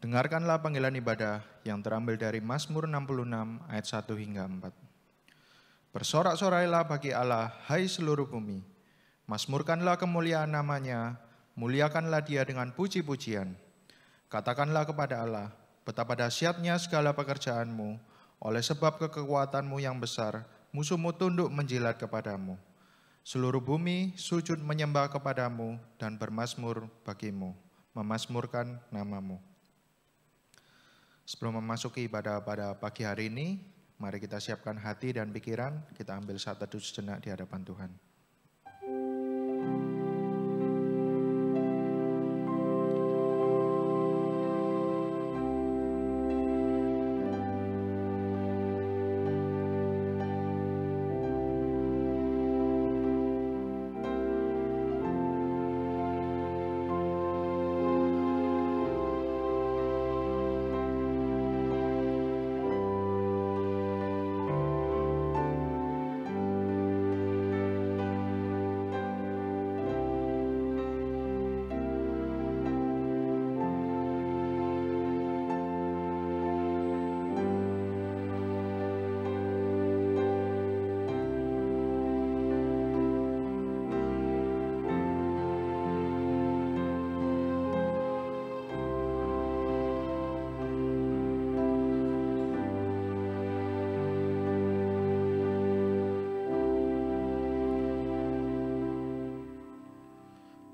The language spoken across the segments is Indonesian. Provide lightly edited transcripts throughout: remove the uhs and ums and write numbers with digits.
Dengarkanlah panggilan ibadah yang terambil dari Mazmur 66 ayat 1 hingga 4. Bersorak-sorailah bagi Allah, hai seluruh bumi. Mazmurkanlah kemuliaan namanya, muliakanlah dia dengan puji-pujian. Katakanlah kepada Allah, betapa dahsyatnya segala pekerjaanmu, oleh sebab kekuatanmu yang besar, musuhmu tunduk menjilat kepadamu. Seluruh bumi sujud menyembah kepadamu dan bermazmur bagimu, memazmurkan namamu. Sebelum memasuki ibadah pada pagi hari ini, mari kita siapkan hati dan pikiran, kita ambil saat teduh sejenak di hadapan Tuhan.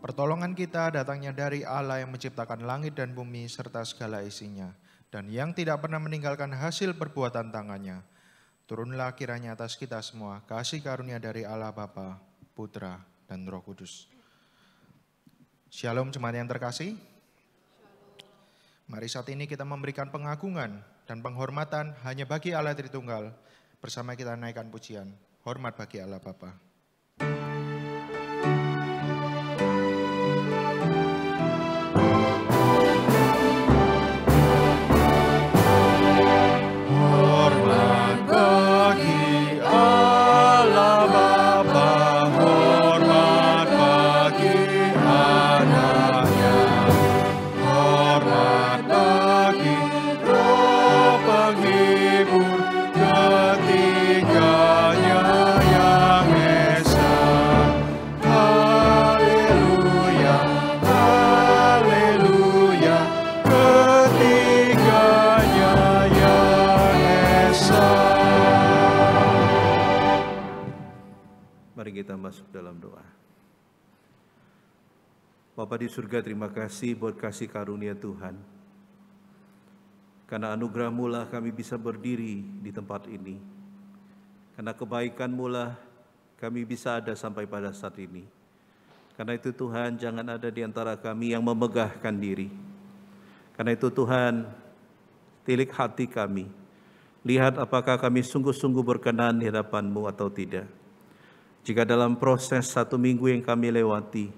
Pertolongan kita datangnya dari Allah yang menciptakan langit dan bumi serta segala isinya, dan yang tidak pernah meninggalkan hasil perbuatan tangannya. Turunlah kiranya atas kita semua kasih karunia dari Allah Bapa, Putra, dan Roh Kudus. Shalom jemaat yang terkasih. Mari saat ini kita memberikan pengagungan dan penghormatan hanya bagi Allah Tritunggal. Bersama kita naikkan pujian, hormat bagi Allah Bapa. Kita masuk dalam doa. Bapa di surga, terima kasih buat kasih karunia Tuhan. Karena anugerah-Mu lah kami bisa berdiri di tempat ini. Karena kebaikan-Mu lah kami bisa ada sampai pada saat ini. Karena itu Tuhan, jangan ada di antara kami yang memegahkan diri. Karena itu Tuhan, tilik hati kami. Lihat apakah kami sungguh-sungguh berkenan di hadapan-Mu atau tidak. Jika dalam proses 1 minggu yang kami lewati,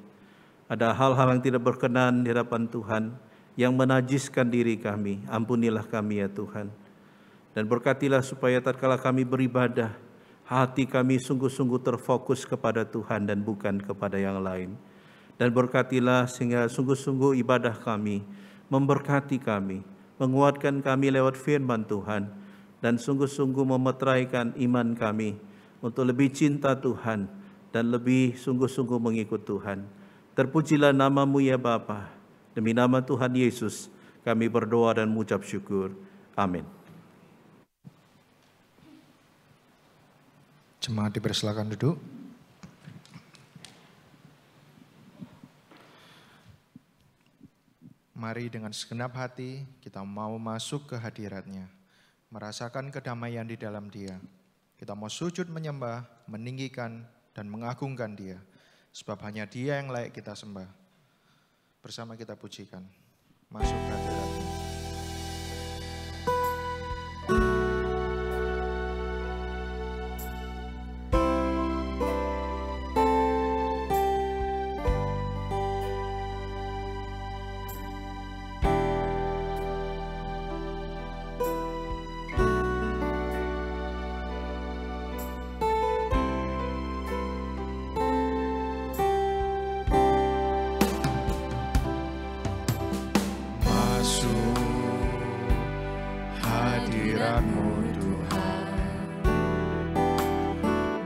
ada hal-hal yang tidak berkenan di hadapan Tuhan, yang menajiskan diri kami, ampunilah kami ya Tuhan. Dan berkatilah supaya tatkala kami beribadah, hati kami sungguh-sungguh terfokus kepada Tuhan dan bukan kepada yang lain. Dan berkatilah sehingga sungguh-sungguh ibadah kami, memberkati kami, menguatkan kami lewat firman Tuhan, dan sungguh-sungguh memeteraikan iman kami, untuk lebih cinta Tuhan dan lebih sungguh-sungguh mengikut Tuhan. Terpujilah nama-Mu ya Bapa. Demi nama Tuhan Yesus kami berdoa dan mengucap syukur. Amin. Jemaat dipersilakan duduk. Mari dengan segenap hati kita mau masuk ke hadirat-Nya, merasakan kedamaian di dalam Dia. Kita mau sujud menyembah, meninggikan, dan mengagungkan Dia. Sebab hanya Dia yang layak kita sembah. Bersama kita pujikan. Masuk ke hadirat-Nya. Masuk hadirat-Mu Tuhan.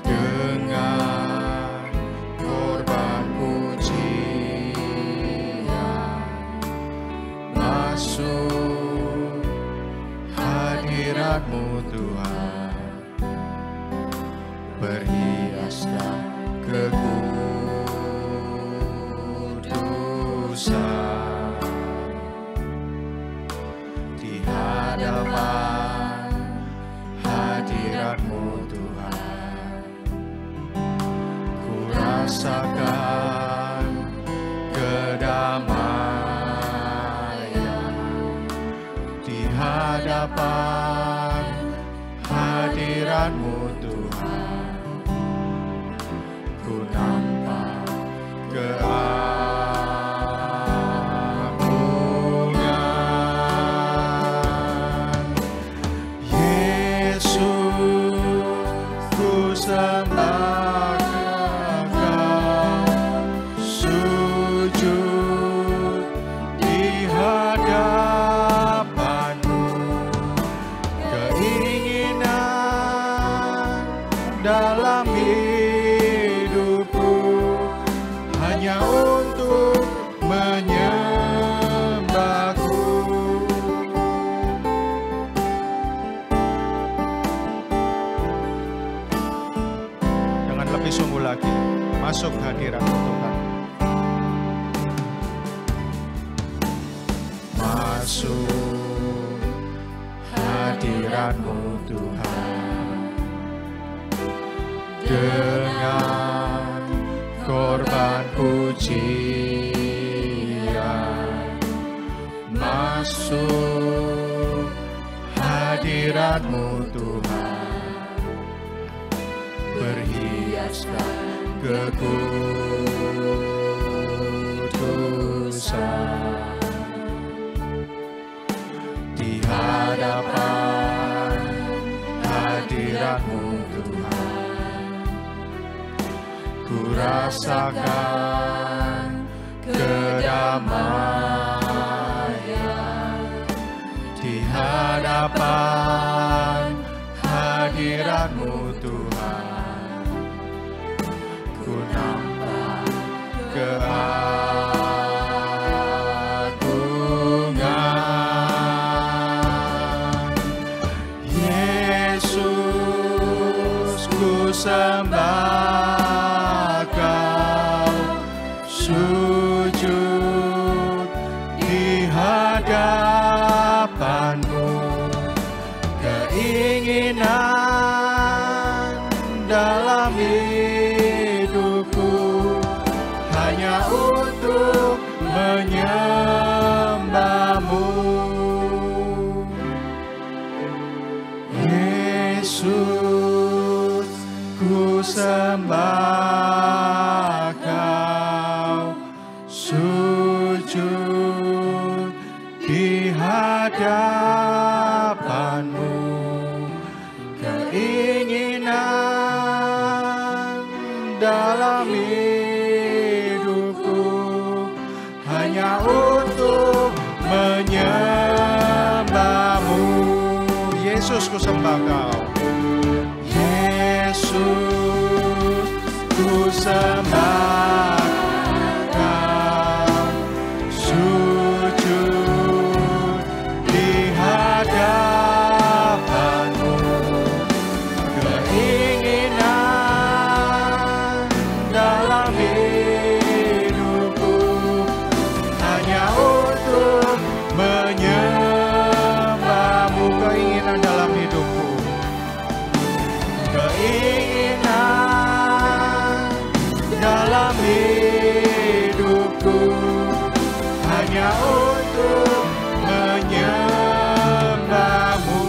Dengan korban pujian masuk hadirat-Mu Tuhan, berhiaslah kekudusan di hadapan hadirat-Mu Tuhan. Ku rasakan kedamaian di hadapan hadirat-Mu Tuhan. Ku nampak keagungan Yesus, ku sembah Engkau, sujud di hadapan-Mu. Keinginan dalam hidupku hanya untuk menyembah-Ku. Dengan lebih sungguh lagi, masuk hadirat-Mu Tuhan. Masuk hadirat-Mu Tuhan, dengan korban pujian. Masuk hadirat-Mu Tuhan, berhiaslah kekudusan di hadapan hadirat-Mu Tuhan. Ku rasakan kedamaian di hadapan hadirat-Mu Tuhan. Ku nampak keagungan Yesus, ku sembah Kau, sujud di hadapan-Mu. Keinginan dalam hidupku hanya untuk menyembah-Mu. Yesus, ku sembah Kau, sujud di hadapan-Mu. Keinginan dalam hidupku hanya untuk menyembah-Mu. Yesus, ku sembah Kau. Yesus, ku sembah Kau, sujud di hadapan-Mu. Keinginan dalam hidupku hanya untuk menyembah-Mu. Keinginan dalam hidupku, keinginan dalam hidupku hanya untuk menyembah-Mu.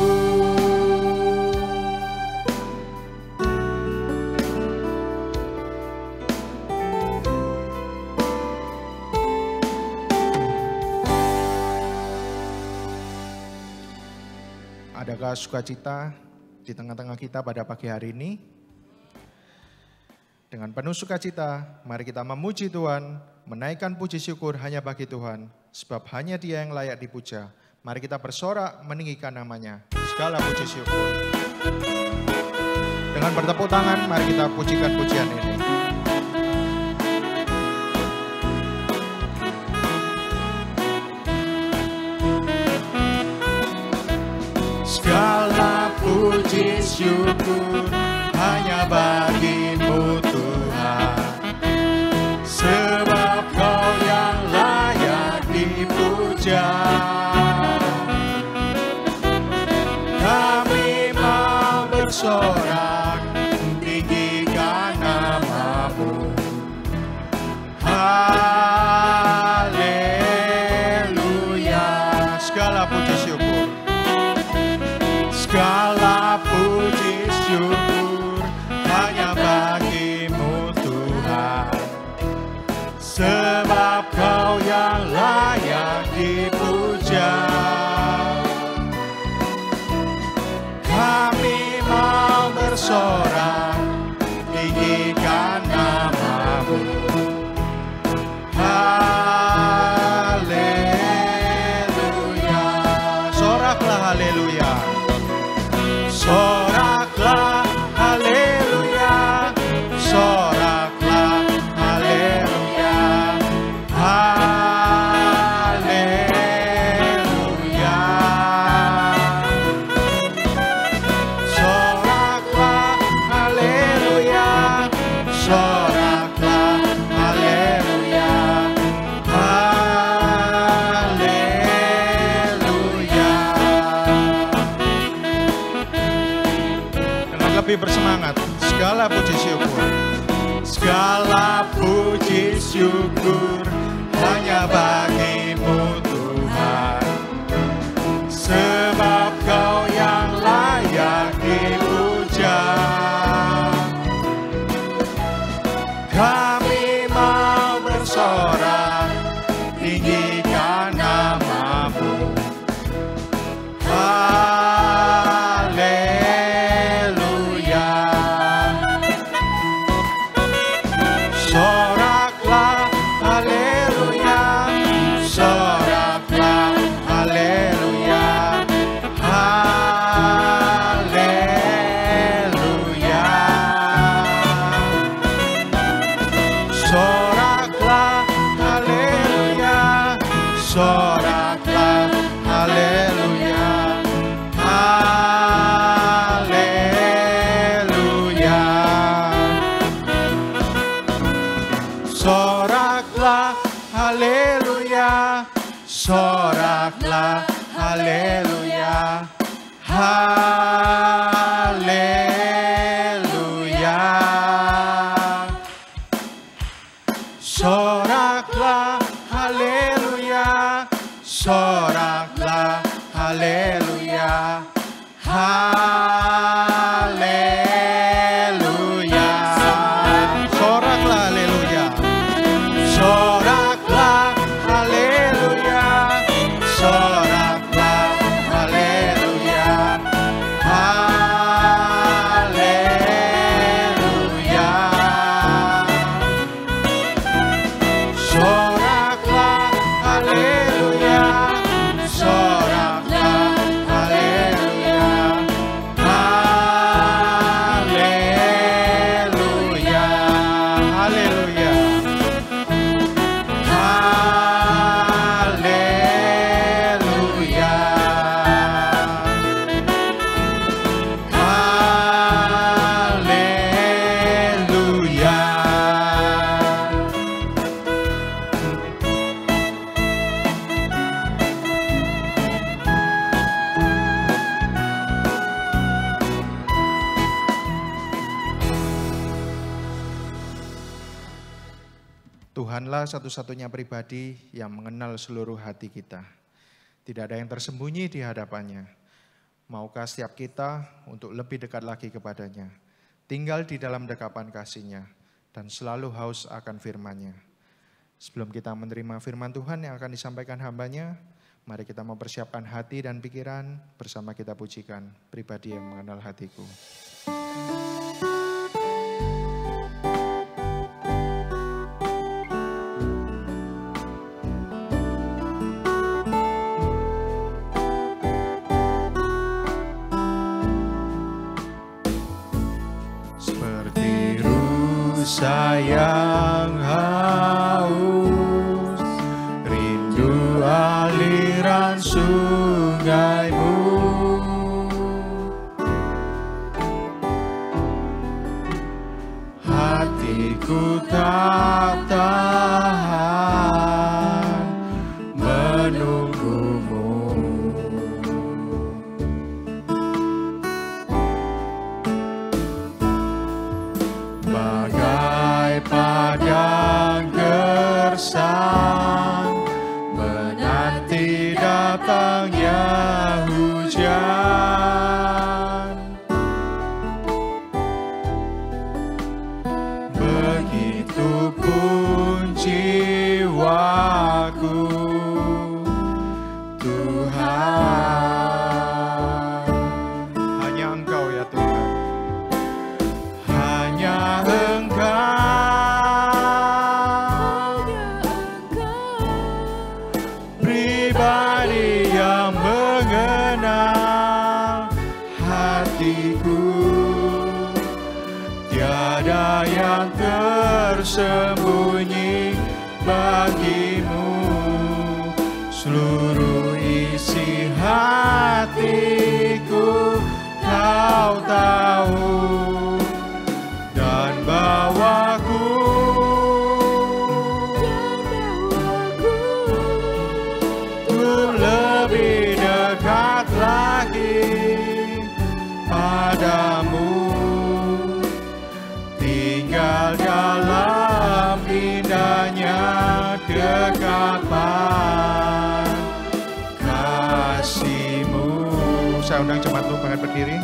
Adakah sukacita di tengah-tengah kita pada pagi hari ini? Dengan penuh sukacita, mari kita memuji Tuhan, menaikkan puji syukur hanya bagi Tuhan, sebab hanya Dia yang layak dipuja. Mari kita bersorak meninggikan namanya. segala puji syukur. Dengan bertepuk tangan, mari kita pujikan pujian ini. Segala puji syukur hanya bagi-Mu Tuhan, sebab Kau yang layak dipuja. Kami mau bersorak tinggikan nama-Mu. Haleluya. Segala puji syukur, segala puji syukur hanya bagi-Mu Tuhan, sebab Kau yang layak dipuja. Kami mau bersorak tinggikan nama-Mu. Haleluya. Soraklah haleluya. Soraklah haleluya. Soraklah haleluya. Haleluya. Soraklah haleluya. Soraklah haleluya. Haleluya. Dengan lebih bersemangat, segala puji syukur, segala puji syukur hanya bagi-Mu Tuhan, sebab Kau yang layak dipuja. Kami mau bersorak tinggikan nama-Mu. Haleluya. Soraklah haleluya. Soraklah haleluya. Haleluya. Soraklah haleluya. Soraklah haleluya. Haleluya. Soraklah haleluya. Soraklah haleluya. Haleluya. Soraklah haleluya. Soraklah haleluya. Haleluya. Soraklah haleluya. Soraklah haleluya. Soraklah haleluya. Haleluya. Soraklah haleluya. Soraklah haleluya. Haleluya. Haleluya. Haleluya. Tuhanlah satu-satunya pribadi yang mengenal seluruh hati kita. Tidak ada yang tersembunyi di hadapannya. Maukah setiap kita untuk lebih dekat lagi kepadanya, tinggal di dalam dekapan kasih-Nya, dan selalu haus akan firman-Nya. Sebelum kita menerima firman Tuhan yang akan disampaikan hamba-Nya, mari kita mempersiapkan hati dan pikiran bersama kita pujikan pribadi yang mengenal hatiku. rusa yang haus, rindu aliran sungaimu. Hatiku tak tahan menunggumu. Bagai padang gersang menanti datangnya hujan, begitupun jiwaku, Tuhan. Hanya Engkau ya Tuhan, hanya Engkau pribadi yang mengenal hatiku. Tiada yang tersembunyi bagimu, seluruh isi hatiku Kau tahu, dan bawaku untuk lebih dekat lagi padamu, tinggal dalam indahnya dekapan kasih-Mu. Saya undang jemaat untuk bangkit berdiri.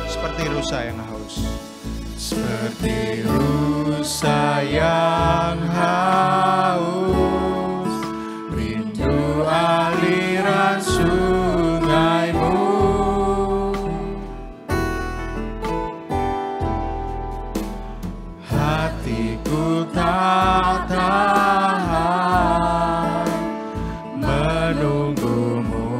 Seperti rusa yang haus, seperti rusa yang haus, rindu aliran sungaimu. Hatiku tak tahan menunggumu.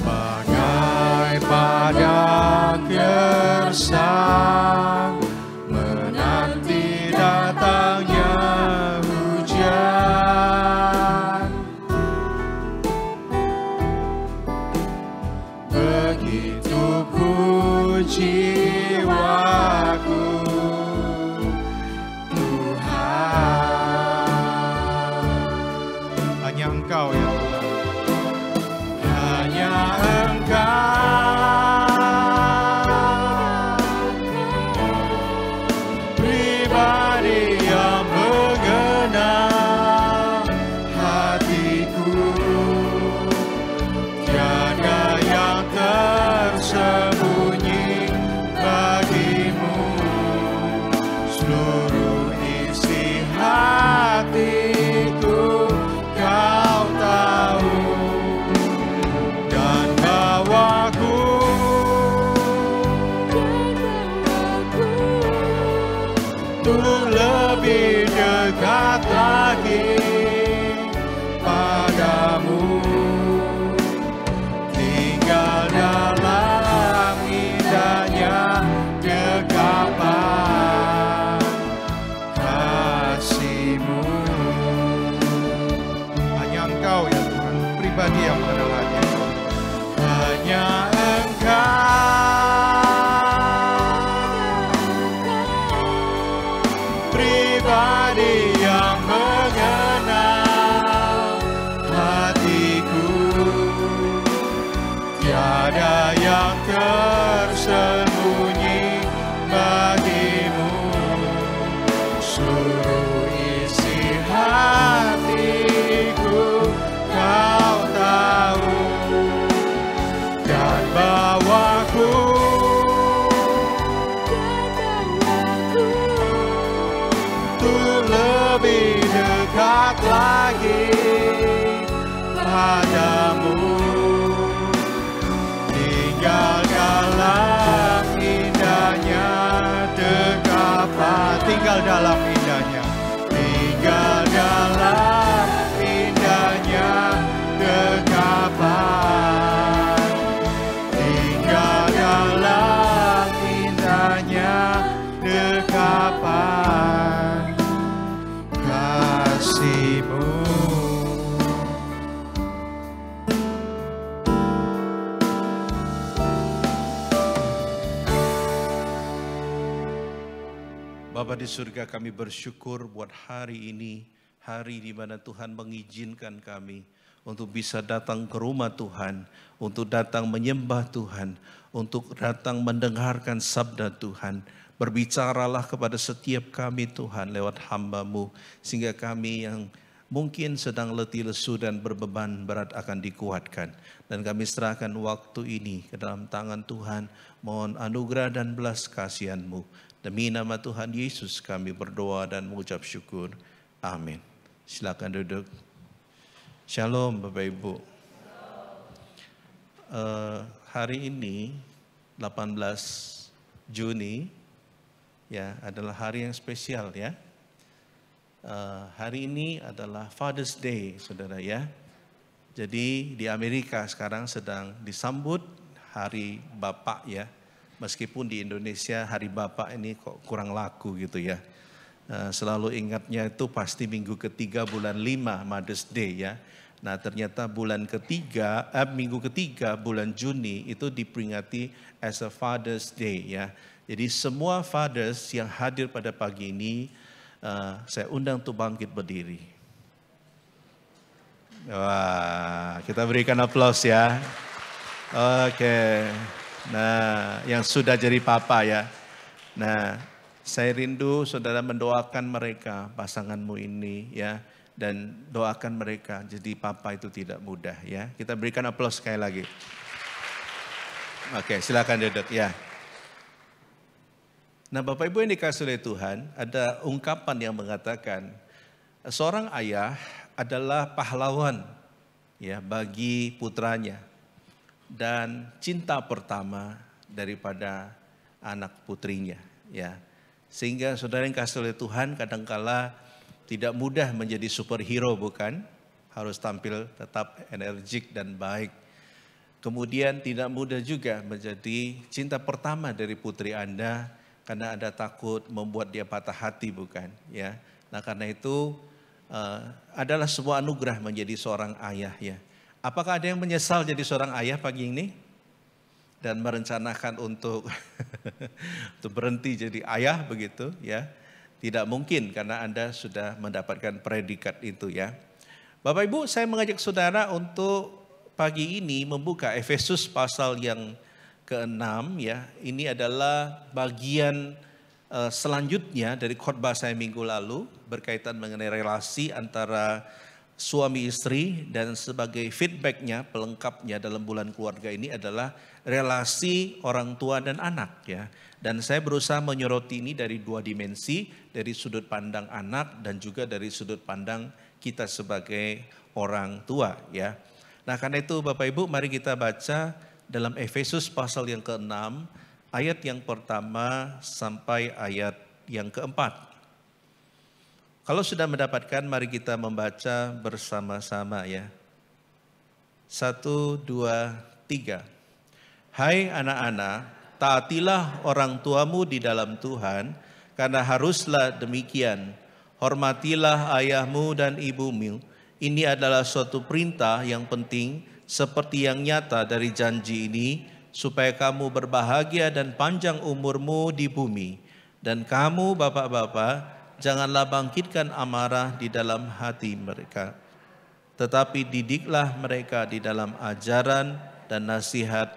Bagai padang gersang menanti datangnya hujan, begitupun jiwaku, Tuhan. Hanya Engkau ya Tuhan, hanya Engkau pribadi yang mengenal hatiku. Tiada yang tersembunyi bagimu, seluruh isi hatiku Kau tahu, dan bawaku untuk lebih dekat lagi padamu, tinggal dalam indahnya dekapan kasih-Mu. Hanya Engkau ya Tuhan, pribadi yang mengenal hatiku. Hanya Engkau pribadi yang mengenal hatiku. Tiada yang tersembunyi bagimu, seluruh isi hatiku Kau tahu, dan bawaku untuk lebih dekat lagi padamu, tinggal dalam indahnya dekapan Bapa di surga, kami bersyukur buat hari ini, hari di mana Tuhan mengizinkan kami untuk bisa datang ke rumah Tuhan, untuk datang menyembah Tuhan, untuk datang mendengarkan sabda Tuhan. Berbicaralah kepada setiap kami Tuhan lewat hamba-Mu, sehingga kami yang mungkin sedang letih lesu dan berbeban berat akan dikuatkan. Dan kami serahkan waktu ini ke dalam tangan Tuhan, mohon anugerah dan belas kasihan-Mu. Demi nama Tuhan Yesus kami berdoa dan mengucap syukur. Amin. Silakan duduk. Shalom Bapak Ibu. Hari ini 18 Juni ya adalah hari yang spesial ya. Hari ini adalah Father's Day, saudara ya. Jadi di Amerika sekarang sedang disambut Hari Bapak ya. Meskipun di Indonesia Hari Bapak ini kok kurang laku gitu ya. Selalu ingatnya itu pasti minggu ketiga bulan 5 Mother's Day ya. Nah ternyata minggu ketiga bulan Juni itu diperingati as a Father's Day ya. Jadi semua fathers yang hadir pada pagi ini saya undang untuk bangkit berdiri. Wah, kita berikan aplaus ya. Oke. Nah, yang sudah jadi papa ya. Nah, saya rindu saudara mendoakan mereka, pasanganmu ini ya. Dan doakan mereka, jadi papa itu tidak mudah ya. Kita berikan aplaus sekali lagi. Oke, silakan duduk ya. Nah, Bapak Ibu yang dikasihi oleh Tuhan, ada ungkapan yang mengatakan seorang ayah adalah pahlawan ya bagi putranya dan cinta pertama daripada anak putrinya ya. Sehingga saudara yang dikasihi oleh Tuhan kadangkala tidak mudah menjadi superhero bukan? Harus tampil tetap energik dan baik. Kemudian tidak mudah juga menjadi cinta pertama dari putri Anda karena Anda takut membuat dia patah hati bukan ya. Nah karena itu adalah sebuah anugerah menjadi seorang ayah ya. Apakah ada yang menyesal jadi seorang ayah pagi ini? Dan merencanakan untuk berhenti jadi ayah begitu ya. Tidak mungkin karena Anda sudah mendapatkan predikat itu ya. Bapak Ibu, saya mengajak saudara untuk pagi ini membuka Efesus pasal yang ke-6 ya. Ini adalah bagian selanjutnya dari khotbah saya minggu lalu berkaitan mengenai relasi antara suami istri, dan sebagai feedbacknya, pelengkapnya dalam bulan keluarga ini adalah relasi orang tua dan anak ya. Dan saya berusaha menyoroti ini dari dua dimensi, dari sudut pandang anak dan juga dari sudut pandang kita sebagai orang tua ya. Nah karena itu Bapak Ibu mari kita baca dalam Efesus pasal yang ke-6 ayat yang pertama sampai ayat yang ke-4. Kalau sudah mendapatkan, mari kita membaca bersama-sama ya. 1, 2, 3. Hai anak-anak, taatilah orang tuamu di dalam Tuhan, karena haruslah demikian. Hormatilah ayahmu dan ibumu. Ini adalah suatu perintah yang penting, seperti yang nyata dari janji ini, supaya kamu berbahagia dan panjang umurmu di bumi. Dan kamu bapak-bapak, janganlah bangkitkan amarah di dalam hati mereka, tetapi didiklah mereka di dalam ajaran dan nasihat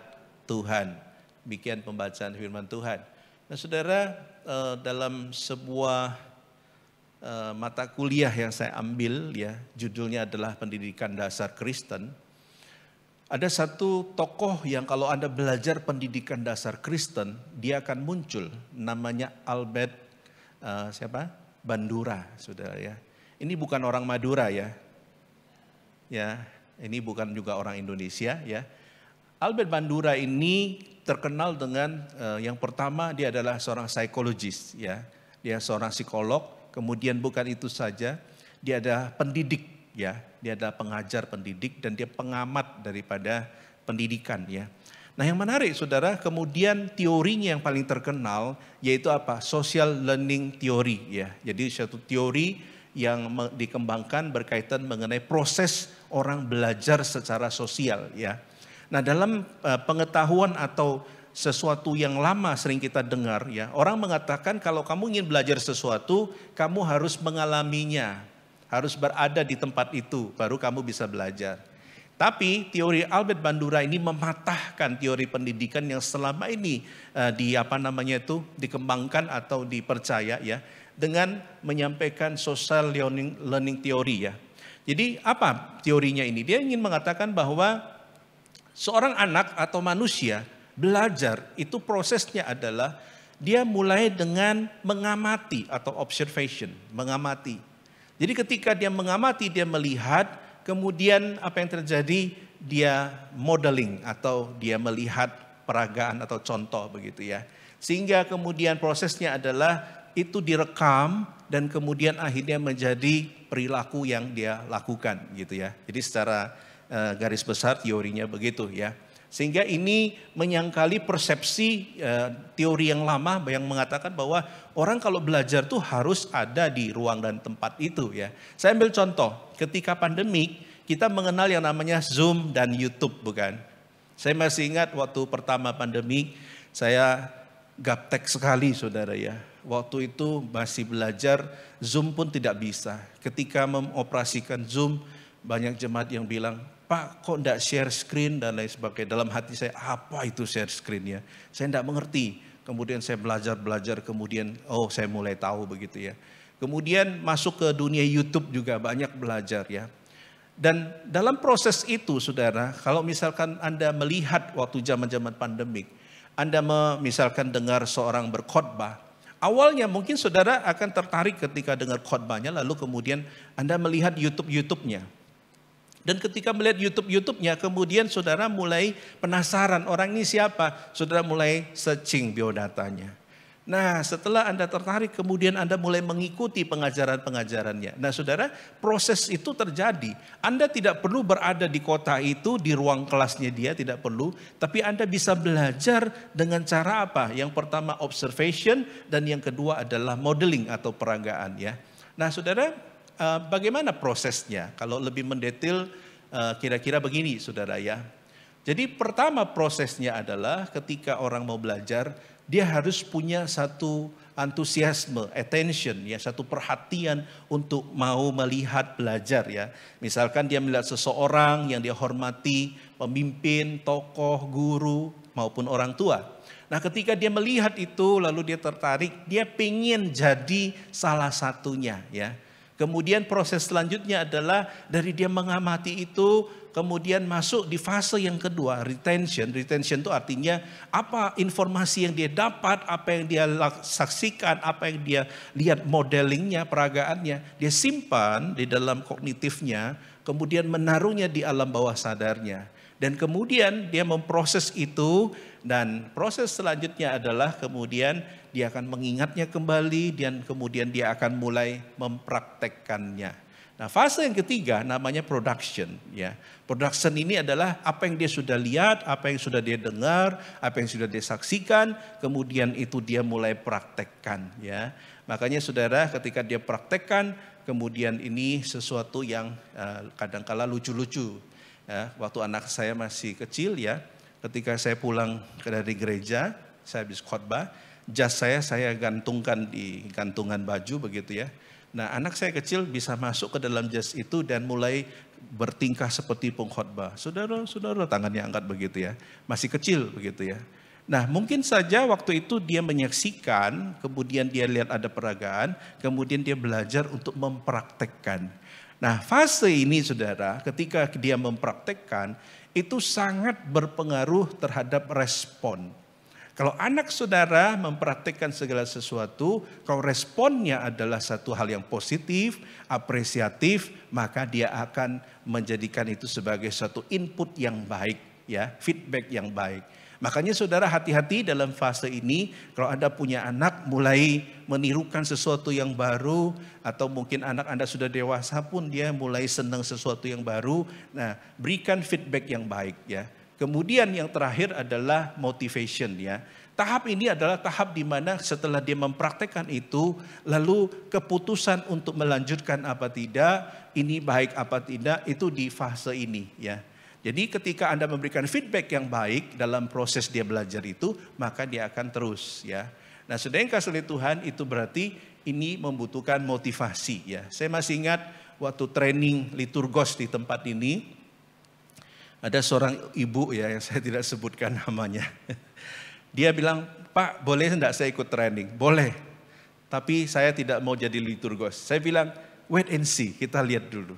Tuhan. Demikian pembacaan firman Tuhan. Nah saudara, dalam sebuah mata kuliah yang saya ambil ya, judulnya adalah Pendidikan Dasar Kristen. Ada satu tokoh yang kalau Anda belajar pendidikan dasar Kristen, dia akan muncul, namanya Albert Bandura, saudara ya. Ini bukan orang Madura ya. Ya, ini bukan juga orang Indonesia ya. Albert Bandura ini terkenal dengan yang pertama dia adalah seorang psikologis ya. Dia seorang psikolog, kemudian bukan itu saja, dia ada pendidik ya. Dia adalah pengajar pendidik dan dia pengamat daripada pendidikan ya. Nah yang menarik saudara, kemudian teorinya yang paling terkenal yaitu apa? Social learning theory ya. Jadi suatu teori yang dikembangkan berkaitan mengenai proses orang belajar secara sosial ya. Nah dalam pengetahuan atau sesuatu yang lama sering kita dengar ya. Orang mengatakan kalau kamu ingin belajar sesuatu, kamu harus mengalaminya, harus berada di tempat itu, baru kamu bisa belajar. Tapi teori Albert Bandura ini mematahkan teori pendidikan yang selama ini dikembangkan atau dipercaya ya, dengan menyampaikan social learning theory ya. Jadi apa teorinya ini? Dia ingin mengatakan bahwa seorang anak atau manusia belajar itu prosesnya adalah dia mulai dengan mengamati atau observation, mengamati. Jadi ketika dia mengamati, dia melihat, kemudian apa yang terjadi, dia modeling atau dia melihat peragaan atau contoh begitu ya. Sehingga kemudian prosesnya adalah itu direkam dan kemudian akhirnya menjadi perilaku yang dia lakukan gitu ya. Jadi secara garis besar teorinya begitu ya. Sehingga ini menyangkali persepsi teori yang lama yang mengatakan bahwa orang kalau belajar tuh harus ada di ruang dan tempat itu ya. Saya ambil contoh, ketika pandemik kita mengenal yang namanya Zoom dan YouTube bukan? Saya masih ingat waktu pertama pandemik, saya gaptek sekali saudara ya. Waktu itu masih belajar, Zoom pun tidak bisa. Ketika mengoperasikan Zoom, banyak jemaat yang bilang, Pak, kok enggak share screen dan lain sebagainya. Dalam hati saya, apa itu share screen ya? Saya enggak mengerti. Kemudian saya belajar, kemudian saya mulai tahu begitu ya. Kemudian masuk ke dunia YouTube juga banyak belajar ya. Dan dalam proses itu saudara, kalau misalkan Anda melihat waktu zaman-zaman pandemik, Anda misalkan dengar seorang berkhotbah, awalnya mungkin saudara akan tertarik ketika dengar khotbahnya, lalu kemudian Anda melihat YouTube-nya. Dan ketika melihat YouTube-nya, kemudian saudara mulai penasaran orang ini siapa. Saudara mulai searching biodatanya. Nah setelah Anda tertarik, kemudian Anda mulai mengikuti pengajaran-pengajarannya. Nah saudara, proses itu terjadi. Anda tidak perlu berada di kota itu, di ruang kelasnya dia, tidak perlu. Tapi Anda bisa belajar dengan cara apa? Yang pertama observation, dan yang kedua adalah modeling atau peragaan ya. Nah saudara, bagaimana prosesnya? Kalau lebih mendetail kira-kira begini saudara ya. Jadi pertama prosesnya adalah ketika orang mau belajar, dia harus punya satu antusiasme, attention ya, satu perhatian untuk mau melihat belajar ya. Misalkan dia melihat seseorang yang dia hormati, pemimpin, tokoh, guru maupun orang tua. Nah ketika dia melihat itu lalu dia tertarik, dia pengen jadi salah satunya ya. Kemudian proses selanjutnya adalah dari dia mengamati itu, kemudian masuk di fase yang kedua, retention. Retention itu artinya apa informasi yang dia dapat, apa yang dia saksikan, apa yang dia lihat modelingnya, peragaannya. Dia simpan di dalam kognitifnya, kemudian menaruhnya di alam bawah sadarnya. Dan kemudian dia memproses itu, dan proses selanjutnya adalah kemudian dia akan mengingatnya kembali dan kemudian dia akan mulai mempraktekkannya. Nah, fase yang ketiga namanya production ya. Production ini adalah apa yang dia sudah lihat, apa yang sudah dia dengar, apa yang sudah dia saksikan, kemudian itu dia mulai praktekkan ya. Makanya saudara ketika dia praktekkan, kemudian ini sesuatu yang kadang-kala lucu-lucu. Ya, waktu anak saya masih kecil ya, ketika saya pulang dari gereja, saya habis khotbah, jas saya gantungkan di gantungan baju begitu ya. Nah anak saya kecil bisa masuk ke dalam jas itu dan mulai bertingkah seperti pengkhotbah. Saudara tangannya angkat begitu ya. Masih kecil begitu ya. Nah mungkin saja waktu itu dia menyaksikan, kemudian dia lihat ada peragaan, kemudian dia belajar untuk mempraktekkan. Nah fase ini saudara ketika dia mempraktekkan itu sangat berpengaruh terhadap respon. Kalau anak saudara mempraktikkan segala sesuatu, kalau responnya adalah satu hal yang positif, apresiatif, maka dia akan menjadikan itu sebagai satu input yang baik, ya, feedback yang baik. Makanya saudara hati-hati dalam fase ini, kalau Anda punya anak mulai menirukan sesuatu yang baru, atau mungkin anak Anda sudah dewasa pun dia mulai senang sesuatu yang baru, nah berikan feedback yang baik ya. Kemudian yang terakhir adalah motivation ya. Tahap ini adalah tahap di mana setelah dia mempraktekkan itu, lalu keputusan untuk melanjutkan apa tidak, ini baik apa tidak, itu di fase ini ya. Jadi ketika Anda memberikan feedback yang baik dalam proses dia belajar itu, maka dia akan terus ya. Nah, saudara yang kasih oleh Tuhan, itu berarti ini membutuhkan motivasi ya. Saya masih ingat waktu training liturgos di tempat ini, ada seorang ibu ya yang saya tidak sebutkan namanya. Dia bilang, "Pak, boleh enggak saya ikut training?" "Boleh, tapi saya tidak mau jadi liturgos." Saya bilang, "Wait and see, kita lihat dulu."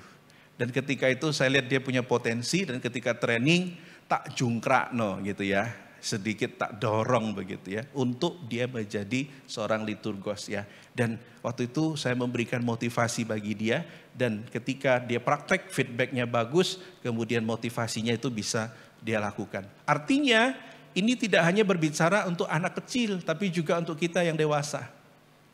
Dan ketika itu saya lihat dia punya potensi, dan ketika training tak jungkrakno gitu ya, sedikit tak dorong begitu ya, untuk dia menjadi seorang liturgos ya. Dan waktu itu saya memberikan motivasi bagi dia, dan ketika dia praktek feedbacknya bagus, kemudian motivasinya itu bisa dia lakukan. Artinya ini tidak hanya berbicara untuk anak kecil, tapi juga untuk kita yang dewasa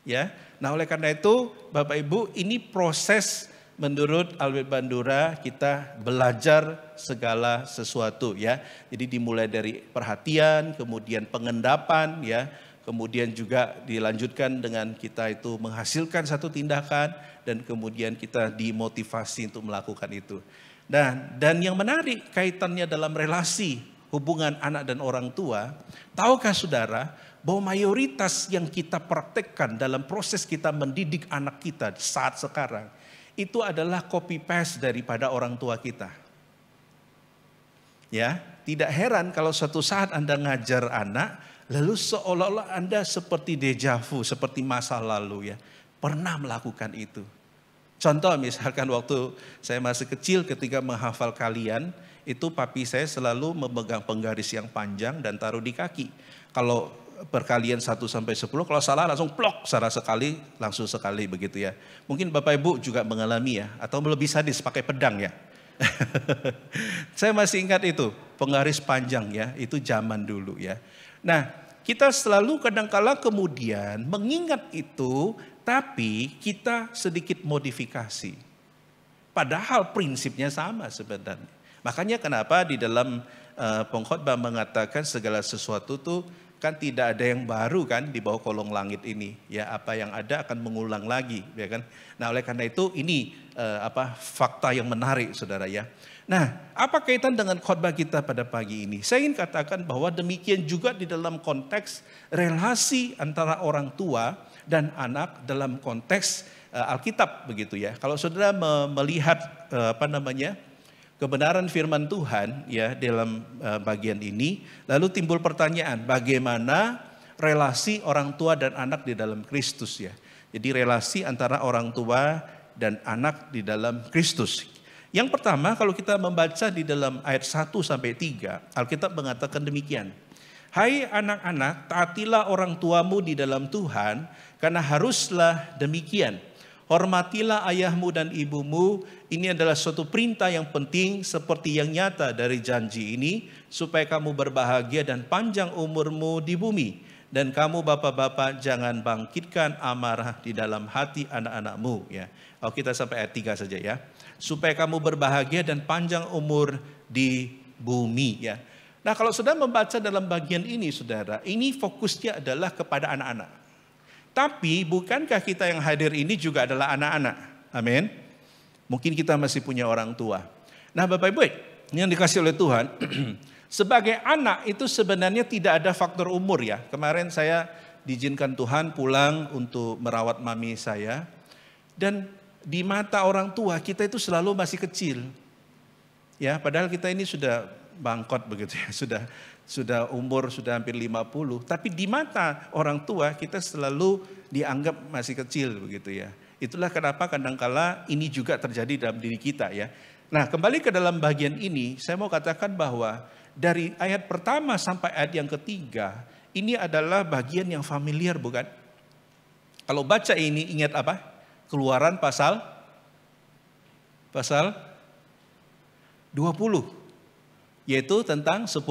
ya. Nah, oleh karena itu Bapak Ibu, ini proses menurut Albert Bandura, kita belajar segala sesuatu ya. Jadi dimulai dari perhatian, kemudian pengendapan ya, kemudian juga dilanjutkan dengan kita itu menghasilkan satu tindakan, dan kemudian kita dimotivasi untuk melakukan itu. Dan yang menarik kaitannya dalam relasi hubungan anak dan orang tua, tahukah saudara bahwa mayoritas yang kita praktekkan dalam proses kita mendidik anak kita saat sekarang, itu adalah copy paste daripada orang tua kita. Ya, tidak heran kalau suatu saat Anda ngajar anak, lalu seolah-olah Anda seperti deja vu, seperti masa lalu ya, pernah melakukan itu. Contoh misalkan waktu saya masih kecil ketika menghafal kalian, itu papi saya selalu memegang penggaris yang panjang dan taruh di kaki. Kalau perkalian 1 sampai 10, kalau salah langsung plok, salah sekali, langsung sekali begitu ya. Mungkin Bapak Ibu juga mengalami ya, atau lebih sadis pakai pedang ya. Saya masih ingat itu, penggaris panjang ya, itu zaman dulu ya. Nah, kita selalu kadangkala kemudian mengingat itu, tapi kita sedikit modifikasi. Padahal prinsipnya sama sebenarnya. Makanya kenapa di dalam pengkhotbah mengatakan segala sesuatu tuh kan tidak ada yang baru kan di bawah kolong langit ini ya, apa yang ada akan mengulang lagi ya kan. Nah, oleh karena itu ini fakta yang menarik saudara ya. Nah, apa kaitan dengan khotbah kita pada pagi ini? Saya ingin katakan bahwa demikian juga di dalam konteks relasi antara orang tua dan anak dalam konteks Alkitab begitu ya. Kalau saudara melihat kebenaran firman Tuhan ya dalam bagian ini, lalu timbul pertanyaan, bagaimana relasi orang tua dan anak di dalam Kristus ya. Jadi relasi antara orang tua dan anak di dalam Kristus. Yang pertama, kalau kita membaca di dalam ayat 1 sampai 3, Alkitab mengatakan demikian. Hai anak-anak, taatilah orang tuamu di dalam Tuhan, karena haruslah demikian. Hormatilah ayahmu dan ibumu, ini adalah suatu perintah yang penting seperti yang nyata dari janji ini, supaya kamu berbahagia dan panjang umurmu di bumi. Dan kamu bapak-bapak jangan bangkitkan amarah di dalam hati anak-anakmu. Ya. Oh, kita sampai ayat 3 saja ya. Supaya kamu berbahagia dan panjang umur di bumi. Ya. Nah, kalau saudara membaca dalam bagian ini saudara, ini fokusnya adalah kepada anak-anak. Tapi bukankah kita yang hadir ini juga adalah anak-anak? Amin. Mungkin kita masih punya orang tua. Nah, Bapak Ibu yang dikasih oleh Tuhan, sebagai anak itu sebenarnya tidak ada faktor umur ya. Kemarin saya diizinkan Tuhan pulang untuk merawat mami saya. Dan di mata orang tua kita itu selalu masih kecil. Ya, padahal kita ini sudah bangkot begitu ya, sudah umur sudah hampir 50, tapi di mata orang tua kita selalu dianggap masih kecil begitu ya. Itulah kenapa kadangkala ini juga terjadi dalam diri kita ya. Nah, kembali ke dalam bagian ini, saya mau katakan bahwa dari ayat pertama sampai ayat yang ketiga, ini adalah bagian yang familiar bukan? Kalau baca ini ingat apa? Keluaran pasal 20. Yaitu tentang 10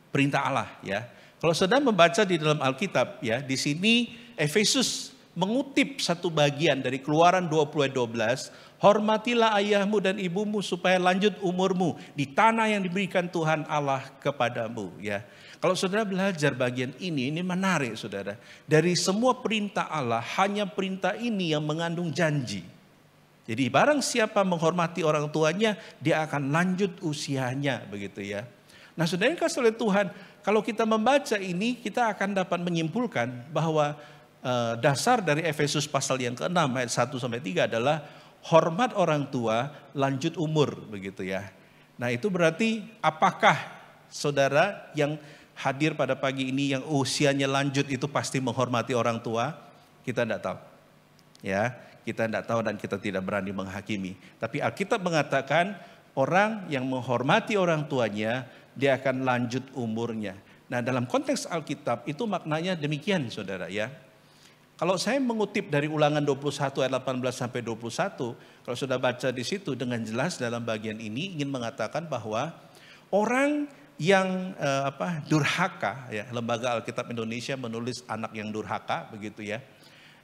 perintah Allah ya. Kalau saudara membaca di dalam Alkitab ya, di sini Efesus mengutip satu bagian dari Keluaran 20:12, hormatilah ayahmu dan ibumu supaya lanjut umurmu di tanah yang diberikan Tuhan Allah kepadamu ya. Kalau saudara belajar bagian ini menarik saudara. Dari semua perintah Allah, hanya perintah ini yang mengandung janji. Jadi barang siapa menghormati orang tuanya, dia akan lanjut usianya, begitu ya. Nah, saudara yang kasih oleh Tuhan, kalau kita membaca ini, kita akan dapat menyimpulkan bahwa dasar dari Efesus pasal yang ke-6 ayat 1 sampai 3 adalah hormat orang tua, lanjut umur, begitu ya. Nah, itu berarti apakah saudara yang hadir pada pagi ini yang usianya lanjut itu pasti menghormati orang tua? Kita tidak tahu. Ya, kita tidak tahu dan kita tidak berani menghakimi. Tapi Alkitab mengatakan orang yang menghormati orang tuanya, dia akan lanjut umurnya. Nah, dalam konteks Alkitab itu maknanya demikian, saudara ya. Kalau saya mengutip dari Ulangan 21 ayat 18 sampai 21, kalau sudah baca di situ dengan jelas dalam bagian ini ingin mengatakan bahwa orang yang durhaka, ya, Lembaga Alkitab Indonesia menulis anak yang durhaka, begitu ya.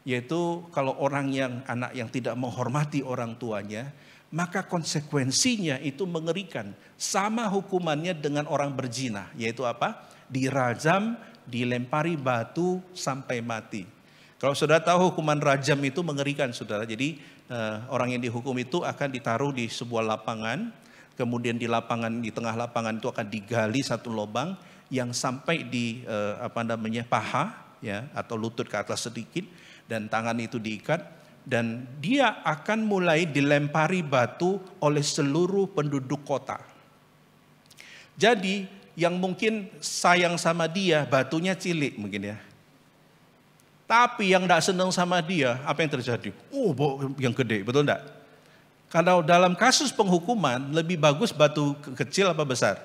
Yaitu kalau anak yang tidak menghormati orang tuanya, maka konsekuensinya itu mengerikan. Sama hukumannya dengan orang berzina, yaitu apa? Dirajam, dilempari batu sampai mati. Kalau saudara tahu hukuman rajam itu mengerikan, saudara. Jadi orang yang dihukum itu akan ditaruh di sebuah lapangan, kemudian di tengah lapangan itu akan digali satu lubang yang sampai di paha, ya, atau lutut ke atas sedikit, dan tangan itu diikat, dan dia akan mulai dilempari batu oleh seluruh penduduk kota. Jadi yang mungkin sayang sama dia, batunya cilik mungkin ya. Tapi yang tidak senang sama dia, apa yang terjadi? Oh, yang gede, betul enggak? Kalau dalam kasus penghukuman, lebih bagus batu kecil apa besar?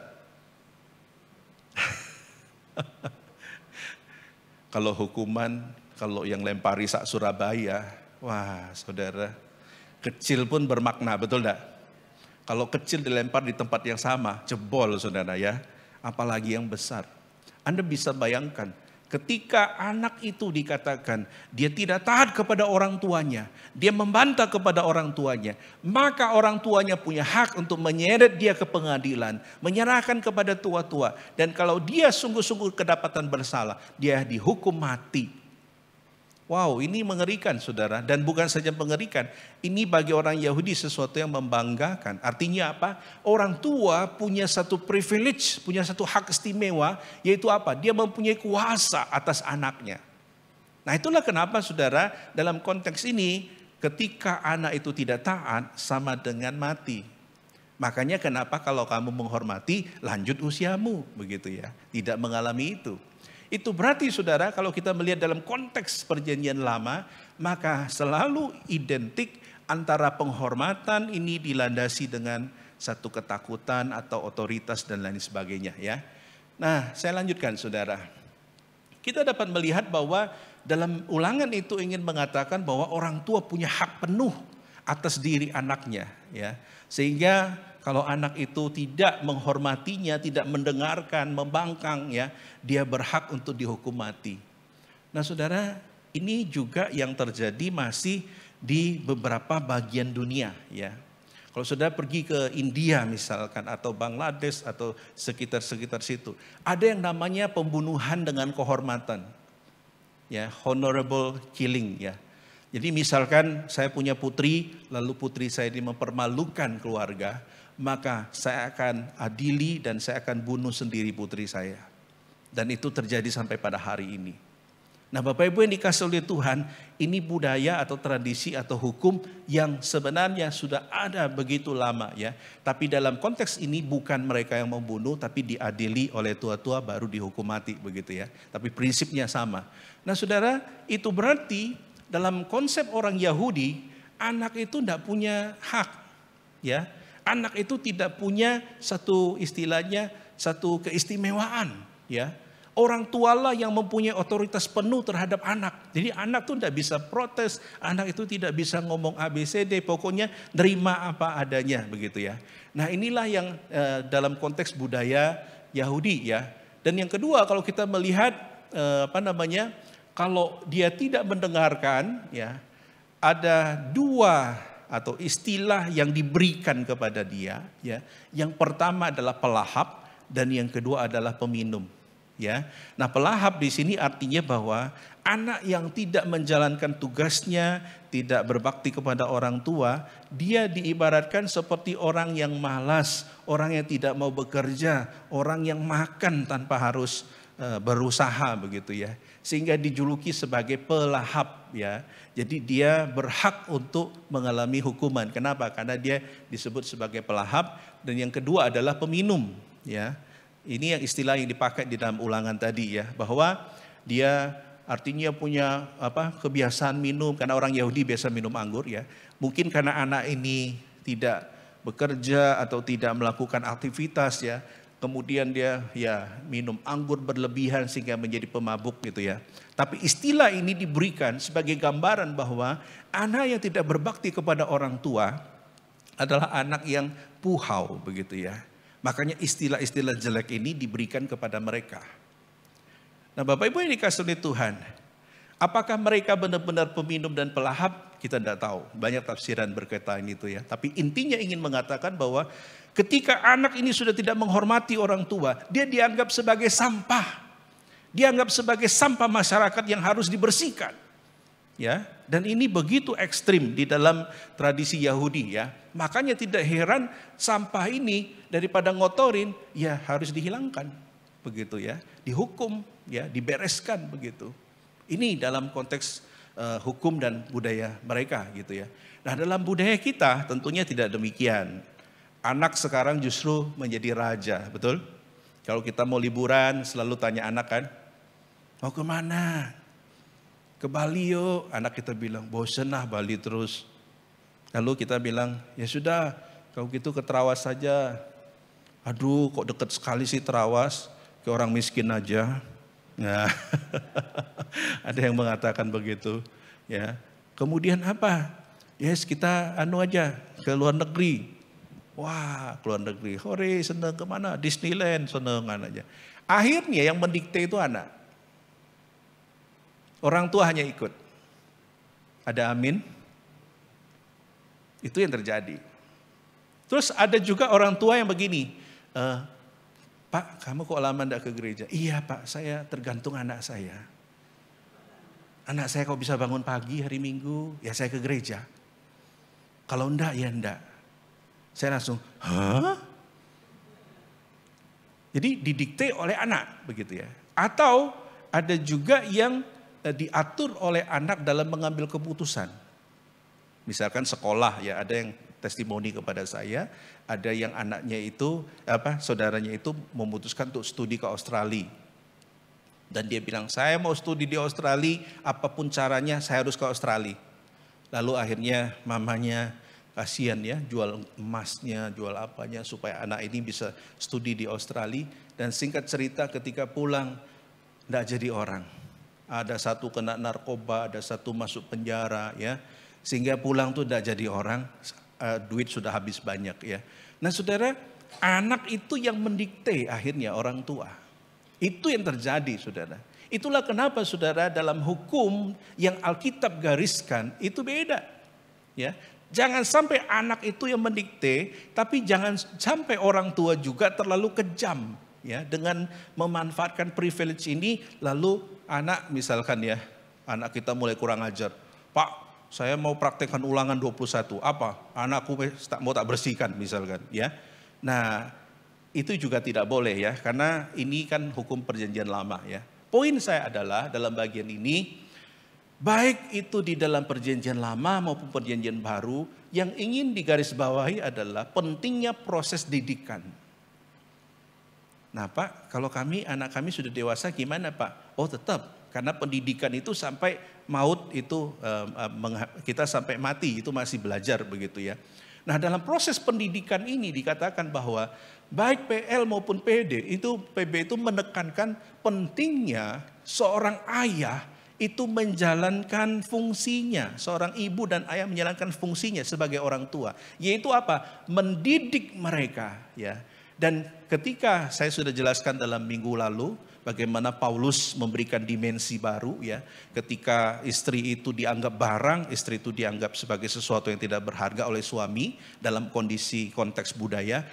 Kalau hukuman, kalau yang lempari sak Surabaya, wah saudara, kecil pun bermakna, betul enggak? Kalau kecil dilempar di tempat yang sama, jebol saudara ya, apalagi yang besar. Anda bisa bayangkan, ketika anak itu dikatakan dia tidak taat kepada orang tuanya, dia membantah kepada orang tuanya, maka orang tuanya punya hak untuk menyeret dia ke pengadilan, menyerahkan kepada tua-tua, dan kalau dia sungguh-sungguh kedapatan bersalah, dia dihukum mati. Wow, ini mengerikan saudara, dan bukan saja mengerikan, ini bagi orang Yahudi sesuatu yang membanggakan. Artinya apa? Orang tua punya satu privilege, punya satu hak istimewa, yaitu apa? Dia mempunyai kuasa atas anaknya. Nah, itulah kenapa saudara, dalam konteks ini ketika anak itu tidak taat sama dengan mati. Makanya kenapa kalau kamu menghormati, lanjut usiamu, begitu ya. Tidak mengalami itu. Itu berarti saudara, kalau kita melihat dalam konteks perjanjian lama, maka selalu identik antara penghormatan ini dilandasi dengan satu ketakutan atau otoritas dan lain sebagainya ya. Nah, saya lanjutkan saudara. Kita dapat melihat bahwa dalam Ulangan itu ingin mengatakan bahwa orang tua punya hak penuh atas diri anaknya ya. Sehingga kalau anak itu tidak menghormatinya, tidak mendengarkan, membangkang ya, dia berhak untuk dihukum mati. Nah saudara, ini juga yang terjadi masih di beberapa bagian dunia ya. Kalau saudara pergi ke India misalkan, atau Bangladesh, atau sekitar-sekitar situ, ada yang namanya pembunuhan dengan kehormatan. Ya, honorable killing ya. Jadi misalkan saya punya putri, lalu putri saya ini mempermalukan keluarga, maka saya akan adili dan saya akan bunuh sendiri putri saya. Dan itu terjadi sampai pada hari ini. Nah Bapak Ibu yang dikasih oleh Tuhan, ini budaya atau tradisi atau hukum yang sebenarnya sudah ada begitu lama ya. Tapi dalam konteks ini bukan mereka yang membunuh, tapi diadili oleh tua-tua baru dihukum mati begitu ya. Tapi prinsipnya sama. Nah saudara, itu berarti dalam konsep orang Yahudi, anak itu tidak punya hak ya. Anak itu tidak punya satu istilahnya, satu keistimewaan ya. Orang tualah yang mempunyai otoritas penuh terhadap anak. Jadi anak itu tidak bisa protes, anak itu tidak bisa ngomong ABCD, pokoknya nerima apa adanya begitu ya. Nah inilah yang dalam konteks budaya Yahudi ya. Dan yang kedua kalau kita melihat kalau dia tidak mendengarkan ya, ada dua atau istilah yang diberikan kepada dia ya. Yang pertama adalah pelahap dan yang kedua adalah peminum. Ya, nah pelahap di sini artinya bahwa anak yang tidak menjalankan tugasnya, tidak berbakti kepada orang tua, dia diibaratkan seperti orang yang malas, orang yang tidak mau bekerja, orang yang makan tanpa harus berusaha begitu ya. Sehingga dijuluki sebagai pelahap ya. Jadi dia berhak untuk mengalami hukuman. Kenapa? Karena dia disebut sebagai pelahap. Dan yang kedua adalah peminum ya. Ini yang istilah yang dipakai di dalam ulangan tadi ya, bahwa dia artinya punya kebiasaan minum, karena orang Yahudi biasa minum anggur ya. Mungkin karena anak ini tidak bekerja atau tidak melakukan aktivitas ya, kemudian dia ya minum anggur berlebihan sehingga menjadi pemabuk gitu ya. Tapi istilah ini diberikan sebagai gambaran bahwa anak yang tidak berbakti kepada orang tua adalah anak yang puhau begitu ya. Makanya istilah-istilah jelek ini diberikan kepada mereka. Nah Bapak Ibu yang dikasihi oleh Tuhan, apakah mereka benar-benar peminum dan pelahap? Kita tidak tahu, banyak tafsiran berkaitan itu ya. Tapi intinya ingin mengatakan bahwa ketika anak ini sudah tidak menghormati orang tua, dia dianggap sebagai sampah. Dianggap sebagai sampah masyarakat yang harus dibersihkan. Ya, dan ini begitu ekstrim di dalam tradisi Yahudi ya. Makanya tidak heran sampah ini daripada ngotorin ya harus dihilangkan begitu ya, dihukum ya, dibereskan begitu. Ini dalam konteks hukum dan budaya mereka gitu ya. Nah, dalam budaya kita tentunya tidak demikian. Anak sekarang justru menjadi raja, betul? Kalau kita mau liburan selalu tanya anak kan, mau kemana? Ke Bali yuk, anak kita bilang bosen lah Bali terus. Lalu kita bilang ya sudah kalau gitu ke Trawas saja. Aduh kok deket sekali sih Trawas, ke orang miskin aja. Nah, ada yang mengatakan begitu. Ya, kemudian apa? Yes kita aja ke luar negeri. Wah ke luar negeri, hore seneng kemana? Disneyland senengan aja. Akhirnya yang mendikte itu anak. Orang tua hanya ikut. Ada amin? Itu yang terjadi. Terus ada juga orang tua yang begini. Pak, kamu kok lama enggak ke gereja? Iya Pak, saya tergantung anak saya. Anak saya kok bisa bangun pagi hari Minggu, ya saya ke gereja. Kalau enggak, ya enggak. Saya langsung, hah? Jadi didikte oleh anak, begitu ya. Atau ada juga yang diatur oleh anak dalam mengambil keputusan. Misalkan sekolah ya, ada yang testimoni kepada saya, ada yang anaknya itu saudaranya itu memutuskan untuk studi ke Australia. Dan dia bilang, saya mau studi di Australia, apapun caranya saya harus ke Australia. Lalu akhirnya mamanya kasihan ya, jual emasnya, jual apanya supaya anak ini bisa studi di Australia. Dan singkat cerita ketika pulang enggak jadi orang. Ada satu kena narkoba, ada satu masuk penjara ya. Sehingga pulang tuh tidak jadi orang, duit sudah habis banyak ya. Nah saudara, anak itu yang mendikte akhirnya orang tua. Itu yang terjadi saudara. Itulah kenapa saudara dalam hukum yang Alkitab gariskan itu beda. Ya, jangan sampai anak itu yang mendikte, tapi jangan sampai orang tua juga terlalu kejam. Ya, dengan memanfaatkan privilege ini, lalu anak misalkan ya, anak kita mulai kurang ajar. Pak, saya mau praktekkan ulangan 21. Apa? Anakku mau tak bersihkan misalkan ya. Nah, itu juga tidak boleh ya, karena ini kan hukum perjanjian lama ya. Poin saya adalah dalam bagian ini, baik itu di dalam perjanjian lama maupun perjanjian baru, yang ingin digarisbawahi adalah pentingnya proses didikan. Nah Pak, kalau anak kami sudah dewasa gimana Pak? Oh tetap, karena pendidikan itu sampai maut itu kita sampai mati itu masih belajar begitu ya. Nah dalam proses pendidikan ini dikatakan bahwa baik PL maupun PB itu menekankan pentingnya seorang ayah itu menjalankan fungsinya, seorang ibu dan ayah menjalankan fungsinya sebagai orang tua, yaitu apa? Mendidik mereka ya. Dan ketika saya sudah jelaskan dalam minggu lalu bagaimana Paulus memberikan dimensi baru ya, ketika istri itu dianggap barang, istri itu dianggap sebagai sesuatu yang tidak berharga oleh suami dalam kondisi konteks budaya.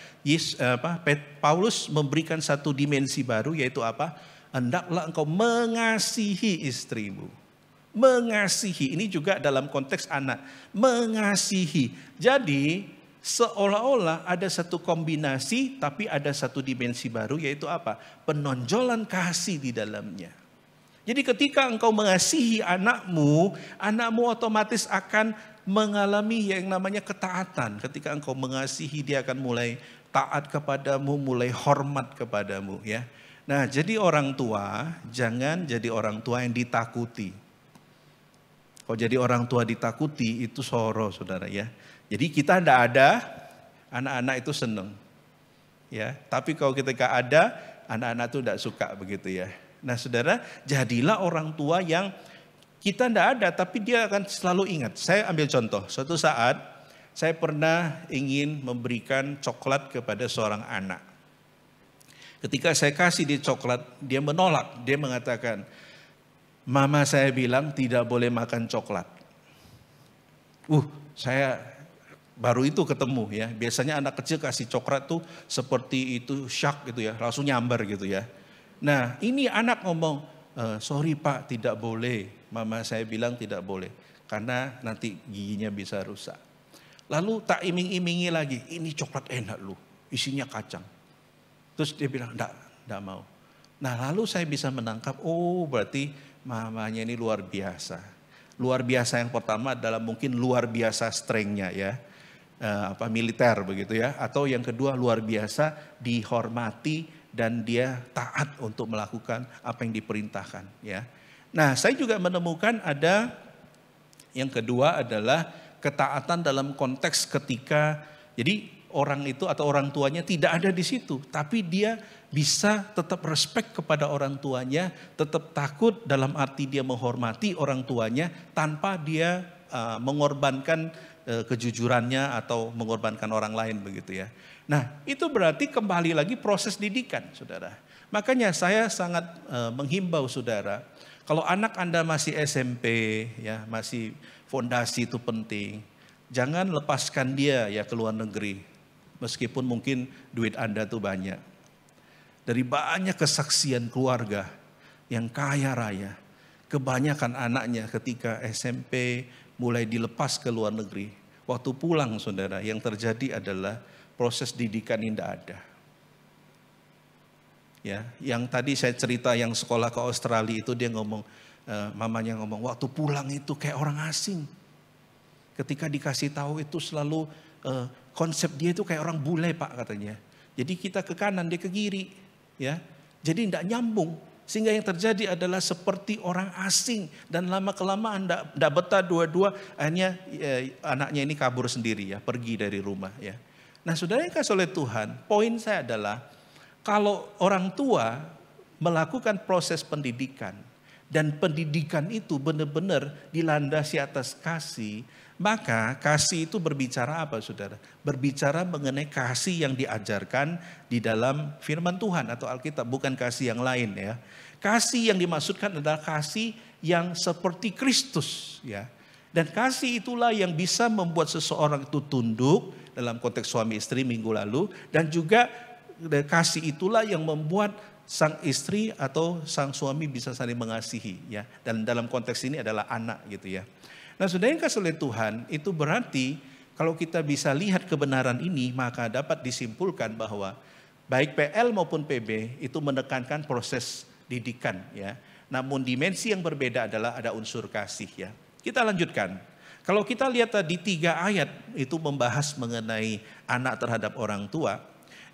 Paulus memberikan satu dimensi baru, yaitu apa? hendaklah engkau mengasihi istrimu. Mengasihi, ini juga dalam konteks anak. Mengasihi. Jadi seolah-olah ada satu kombinasi tapi ada satu dimensi baru, yaitu apa? Penonjolan kasih di dalamnya. Jadi ketika engkau mengasihi anakmu, anakmu otomatis akan mengalami yang namanya ketaatan. Ketika engkau mengasihi, dia akan mulai taat kepadamu, mulai hormat kepadamu, ya. Nah, jadi orang tua, jangan jadi orang tua yang ditakuti. Kalau jadi orang tua ditakuti itu soro, saudara, ya. Jadi kita tidak ada, anak-anak itu senang, ya. Tapi kalau ketika ada, anak-anak itu tidak suka begitu, ya. Nah, saudara, jadilah orang tua yang kita tidak ada, tapi dia akan selalu ingat. Saya ambil contoh, suatu saat saya pernah ingin memberikan coklat kepada seorang anak. Ketika saya kasih dia coklat, dia menolak, dia mengatakan, mama saya bilang tidak boleh makan coklat. Saya baru itu ketemu, ya. Biasanya anak kecil kasih coklat tuh seperti itu, shock gitu, ya, langsung nyamber gitu, ya. Nah, ini anak ngomong, sorry Pak, tidak boleh. Mama saya bilang tidak boleh karena nanti giginya bisa rusak. Lalu tak iming-imingi lagi, ini coklat enak lu, isinya kacang. Terus dia bilang enggak mau. Nah, lalu saya bisa menangkap, oh berarti mamanya ini luar biasa. Luar biasa yang pertama adalah mungkin luar biasa strength-nya, ya. Militer begitu, ya. Atau yang kedua luar biasa dihormati dan dia taat untuk melakukan apa yang diperintahkan, ya. Nah, saya juga menemukan ada yang kedua adalah ketaatan dalam konteks ketika jadi orang itu atau orang tuanya tidak ada di situ, tapi dia bisa tetap respect kepada orang tuanya, tetap takut dalam arti dia menghormati orang tuanya tanpa dia mengorbankan kejujurannya atau mengorbankan orang lain begitu, ya. Nah, itu berarti kembali lagi proses didikan, saudara. Makanya saya sangat menghimbau saudara, kalau anak Anda masih SMP, ya, masih fondasi itu penting. Jangan lepaskan dia ya ke luar negeri. Meskipun mungkin duit Anda tuh banyak. Dari banyak kesaksian keluarga yang kaya raya, kebanyakan anaknya ketika SMP mulai dilepas ke luar negeri. Waktu pulang, saudara, yang terjadi adalah proses didikan ini tidak ada. Ya, yang tadi saya cerita yang sekolah ke Australia itu dia ngomong, mamanya ngomong, waktu pulang itu kayak orang asing. Ketika dikasih tahu itu selalu konsep dia itu kayak orang bule Pak katanya. Jadi kita ke kanan dia ke kiri. Ya, jadi tidak nyambung sehingga yang terjadi adalah seperti orang asing dan lama kelamaan tidak betah dua-dua, akhirnya anaknya ini kabur sendiri, ya, pergi dari rumah, ya. Nah, saudara yang kasih oleh Tuhan, poin saya adalah kalau orang tua melakukan proses pendidikan dan pendidikan itu benar-benar dilandasi atas kasih, maka kasih itu berbicara apa, saudara? Berbicara mengenai kasih yang diajarkan di dalam firman Tuhan atau Alkitab, bukan kasih yang lain, ya. Kasih yang dimaksudkan adalah kasih yang seperti Kristus, ya. Dan kasih itulah yang bisa membuat seseorang itu tunduk dalam konteks suami istri minggu lalu, dan juga kasih itulah yang membuat sang istri atau sang suami bisa saling mengasihi, ya. Dan dalam konteks ini adalah anak gitu, ya. Nah, saudara yang kasih oleh Tuhan, itu berarti kalau kita bisa lihat kebenaran ini, maka dapat disimpulkan bahwa baik PL maupun PB itu menekankan proses didikan, ya. Namun dimensi yang berbeda adalah ada unsur kasih, ya. Kita lanjutkan. Kalau kita lihat tadi 3 ayat itu membahas mengenai anak terhadap orang tua.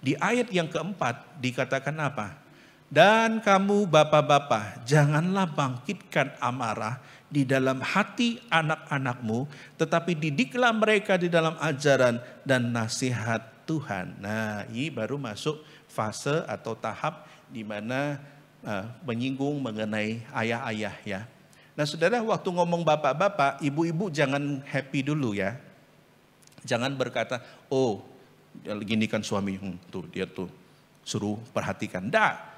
Di ayat yang keempat dikatakan apa? Dan kamu bapak-bapak, janganlah bangkitkan amarah di dalam hati anak-anakmu, tetapi didiklah mereka di dalam ajaran dan nasihat Tuhan. Nah, ini baru masuk fase atau tahap di mana menyinggung mengenai ayah-ayah, ya. Nah, saudara, waktu ngomong bapak-bapak, ibu-ibu jangan happy dulu, ya. Jangan berkata, oh, gini kan suami, tuh dia tuh suruh perhatikan. Nggak.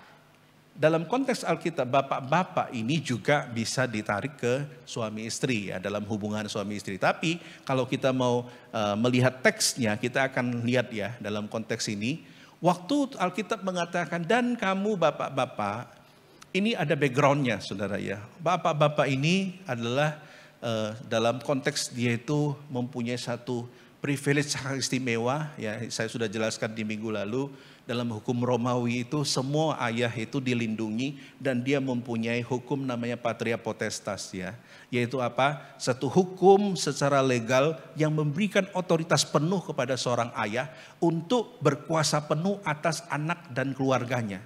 Dalam konteks Alkitab, bapak-bapak ini juga bisa ditarik ke suami istri, ya, dalam hubungan suami istri. Tapi kalau kita mau melihat teksnya, kita akan lihat, ya, dalam konteks ini, waktu Alkitab mengatakan dan kamu bapak-bapak, Ini ada backgroundnya saudara ya. Bapak-bapak ini adalah dalam konteks dia itu mempunyai satu privilege hak istimewa. Ya, saya sudah jelaskan di minggu lalu. Dalam hukum Romawi itu semua ayah itu dilindungi dan dia mempunyai hukum namanya patria potestas ya. Yaitu apa? Satu hukum secara legal yang memberikan otoritas penuh kepada seorang ayah untuk berkuasa penuh atas anak dan keluarganya.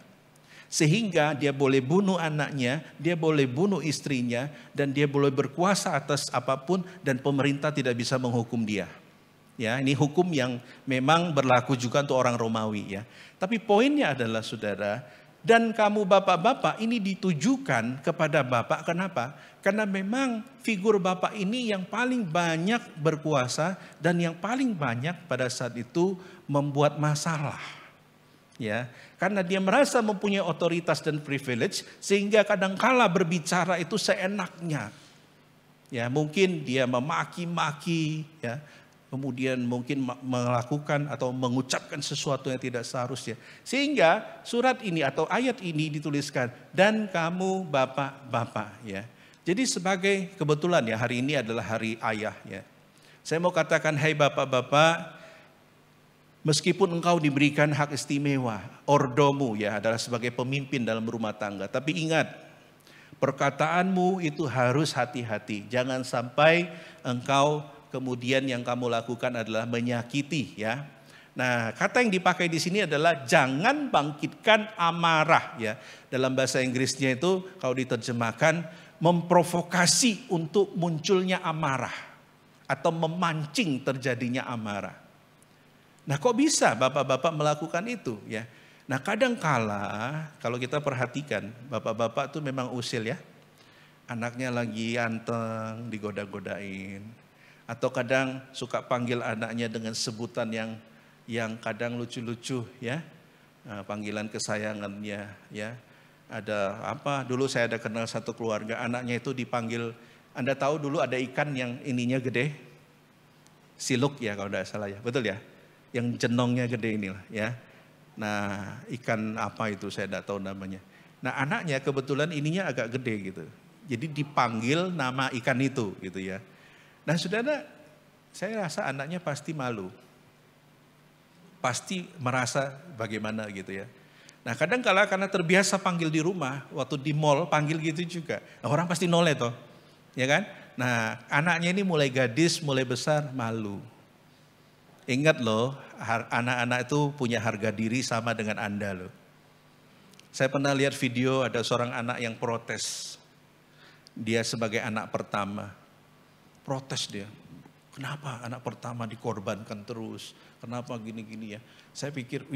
Sehingga dia boleh bunuh anaknya, dia boleh bunuh istrinya, dan dia boleh berkuasa atas apapun dan pemerintah tidak bisa menghukum dia. Ya, ini hukum yang memang berlaku juga untuk orang Romawi ya. Tapi poinnya adalah saudara, dan kamu bapak-bapak ini ditujukan kepada bapak, kenapa? Karena memang figur bapak ini yang paling banyak berkuasa dan yang paling banyak pada saat itu membuat masalah. Ya, karena dia merasa mempunyai otoritas dan privilege sehingga kadangkala berbicara itu seenaknya. Ya, mungkin dia memaki-maki ya. Kemudian mungkin melakukan atau mengucapkan sesuatu yang tidak seharusnya. Sehingga surat ini atau ayat ini dituliskan, dan kamu bapak-bapak ya. Jadi sebagai kebetulan ya hari ini adalah hari ayah ya. Saya mau katakan, hai bapak-bapak, meskipun engkau diberikan hak istimewa, ordomu ya adalah sebagai pemimpin dalam rumah tangga. Tapi ingat, perkataanmu itu harus hati-hati. Jangan sampai engkau kemudian yang kamu lakukan adalah menyakiti ya. Nah, kata yang dipakai di sini adalah jangan bangkitkan amarah ya. Dalam bahasa Inggrisnya itu kalau diterjemahkan memprovokasi untuk munculnya amarah atau memancing terjadinya amarah. Nah, kok bisa bapak-bapak melakukan itu ya? Nah, kadangkala kalau kita perhatikan bapak-bapak tuh memang usil ya. Anaknya lagi anteng, digoda-godain. Atau kadang suka panggil anaknya dengan sebutan yang kadang lucu-lucu ya. Panggilan kesayangannya ya. Ada apa, dulu saya ada kenal satu keluarga, anaknya itu dipanggil, Anda tahu dulu ada ikan yang ininya gede? Siluk ya kalau tidak salah ya, betul ya? Yang jenongnya gede inilah ya. Nah, ikan apa itu saya tidak tahu namanya. Nah, anaknya kebetulan ininya agak gede gitu. Jadi dipanggil nama ikan itu gitu ya. Nah saudara, saya rasa anaknya pasti malu. Pasti merasa bagaimana gitu ya. Nah kadang kala karena terbiasa panggil di rumah, waktu di mall panggil gitu juga. Nah, orang pasti noleh toh, ya kan? Nah anaknya ini mulai gadis, mulai besar, malu. Ingat loh, anak-anak itu punya harga diri sama dengan Anda loh. Saya pernah lihat video ada seorang anak yang protes. Dia sebagai anak pertama. Protes dia, kenapa anak pertama dikorbankan terus, kenapa gini-gini ya. Saya pikir,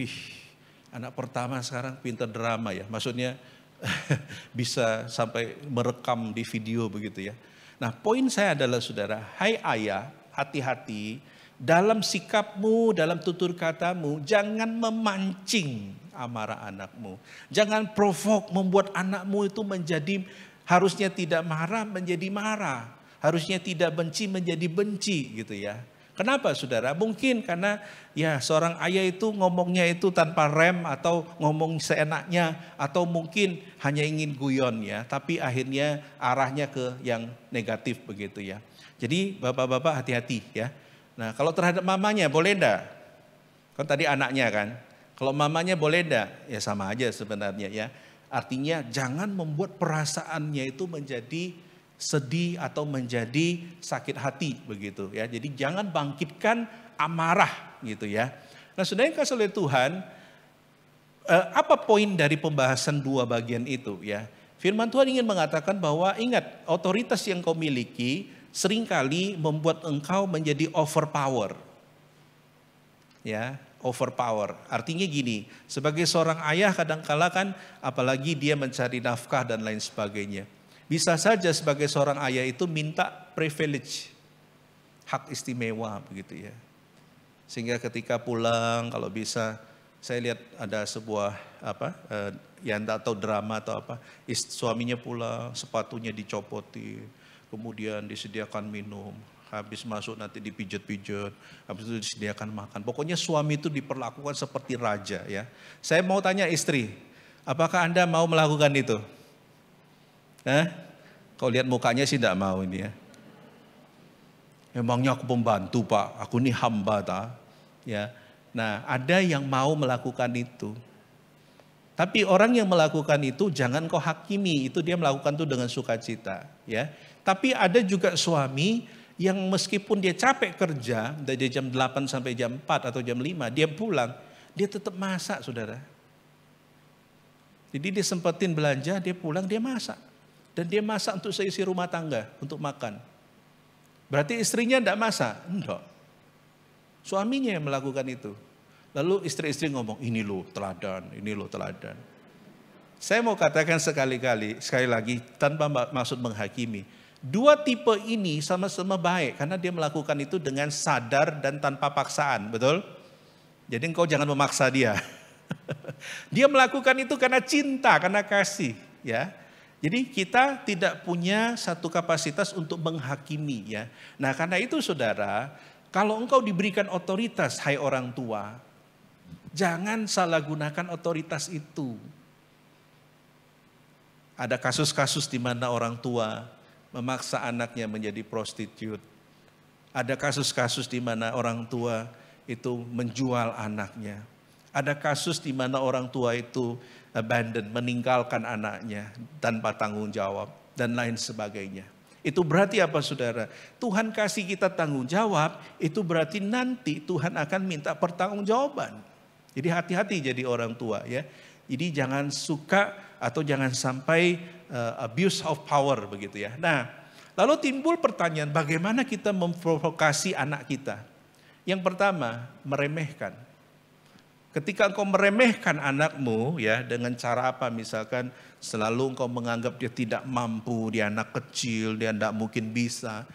anak pertama sekarang pintar drama ya, maksudnya bisa sampai merekam di video begitu ya. Nah poin saya adalah saudara, hai ayah, hati-hati dalam sikapmu, dalam tutur katamu, jangan memancing amarah anakmu. Jangan provok membuat anakmu itu menjadi, harusnya tidak marah menjadi marah. Harusnya tidak benci menjadi benci gitu ya. Kenapa saudara? Mungkin karena ya seorang ayah itu ngomongnya itu tanpa rem atau ngomong seenaknya. Atau mungkin hanya ingin guyon ya. Tapi akhirnya arahnya ke yang negatif begitu ya. Jadi bapak-bapak hati-hati ya. Nah kalau terhadap mamanya boleh enggak? Kan tadi anaknya kan. Kalau mamanya boleh enggak? Ya sama aja sebenarnya ya. Artinya jangan membuat perasaannya itu menjadi sedih atau menjadi sakit hati begitu ya. Jadi jangan bangkitkan amarah gitu ya. Nah saudara yang kasih oleh Tuhan, apa poin dari pembahasan dua bagian itu ya? Firman Tuhan ingin mengatakan bahwa ingat, otoritas yang kau miliki seringkali membuat engkau menjadi overpower. Ya, overpower. Artinya gini, sebagai seorang ayah kadang-kala kan apalagi dia mencari nafkah dan lain sebagainya. Bisa saja sebagai seorang ayah itu minta privilege, hak istimewa begitu ya. Sehingga ketika pulang kalau bisa, saya lihat ada sebuah yang tak tahu drama atau apa, suaminya pulang sepatunya dicopotin, kemudian disediakan minum, habis masuk nanti dipijat-pijat, habis itu disediakan makan. Pokoknya suami itu diperlakukan seperti raja ya. Saya mau tanya istri, apakah Anda mau melakukan itu? Kau lihat mukanya sih tidak mau ini ya. Emangnya aku pembantu Pak, aku ini hamba ta. Ya. Nah, ada yang mau melakukan itu. Tapi orang yang melakukan itu jangan kau hakimi, itu dia melakukan itu dengan sukacita, ya. Tapi ada juga suami yang meskipun dia capek kerja dari jam 8 sampai jam 4 atau jam 5, dia pulang, dia tetap masak, Saudara. Jadi dia sempetin belanja, dia pulang, dia masak. Dan dia masak untuk seisi rumah tangga, untuk makan. Berarti istrinya tidak masak? Enggak. Suaminya yang melakukan itu. Lalu istri-istri ngomong, ini loh teladan, ini loh teladan. Saya mau katakan sekali lagi, tanpa maksud menghakimi. Dua tipe ini sama-sama baik, karena dia melakukan itu dengan sadar dan tanpa paksaan, betul? Jadi engkau jangan memaksa dia. Dia melakukan itu karena cinta, karena kasih, ya. Jadi kita tidak punya satu kapasitas untuk menghakimi, ya. Nah, karena itu Saudara, kalau engkau diberikan otoritas, hai orang tua, jangan salah gunakan otoritas itu. Ada kasus-kasus di mana orang tua memaksa anaknya menjadi prostitut. Ada kasus-kasus di mana orang tua itu menjual anaknya. Ada kasus di mana orang tua itu abandon, meninggalkan anaknya tanpa tanggung jawab dan lain sebagainya. Itu berarti apa Saudara? Tuhan kasih kita tanggung jawab, itu berarti nanti Tuhan akan minta pertanggungjawaban. Jadi hati-hati jadi orang tua, ya. Jadi jangan suka atau jangan sampai abuse of power begitu ya. Nah, lalu timbul pertanyaan, bagaimana kita memprovokasi anak kita? Yang pertama, meremehkan. Ketika engkau meremehkan anakmu, ya, dengan cara apa? Misalkan selalu engkau menganggap dia tidak mampu, dia anak kecil, dia tidak mungkin bisa.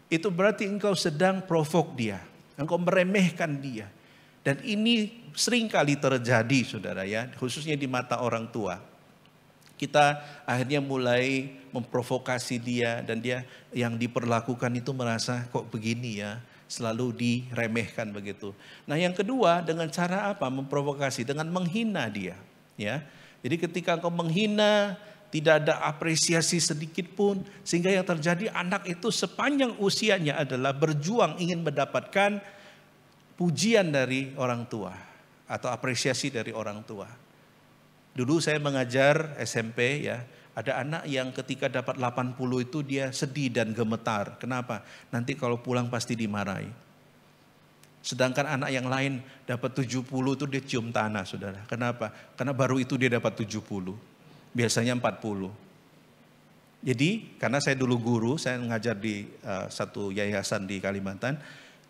Itu berarti engkau sedang provoke dia. Engkau meremehkan dia. Dan ini sering kali terjadi Saudara, ya, khususnya di mata orang tua. Kita akhirnya mulai memprovokasi dia dan dia yang diperlakukan itu merasa kok begini ya, selalu diremehkan begitu. Nah, yang kedua dengan cara apa? Memprovokasi dengan menghina dia, ya. Jadi ketika engkau menghina, tidak ada apresiasi sedikit pun, sehingga yang terjadi anak itu sepanjang usianya adalah berjuang ingin mendapatkan pujian dari orang tua atau apresiasi dari orang tua. Dulu saya mengajar SMP, ya, ada anak yang ketika dapat 80 itu dia sedih dan gemetar. Kenapa? Nanti kalau pulang pasti dimarahi. Sedangkan anak yang lain dapat 70 itu dia cium tanah, Saudara. Kenapa? Karena baru itu dia dapat 70. Biasanya 40. Jadi karena saya dulu guru, saya mengajar di satu yayasan di Kalimantan.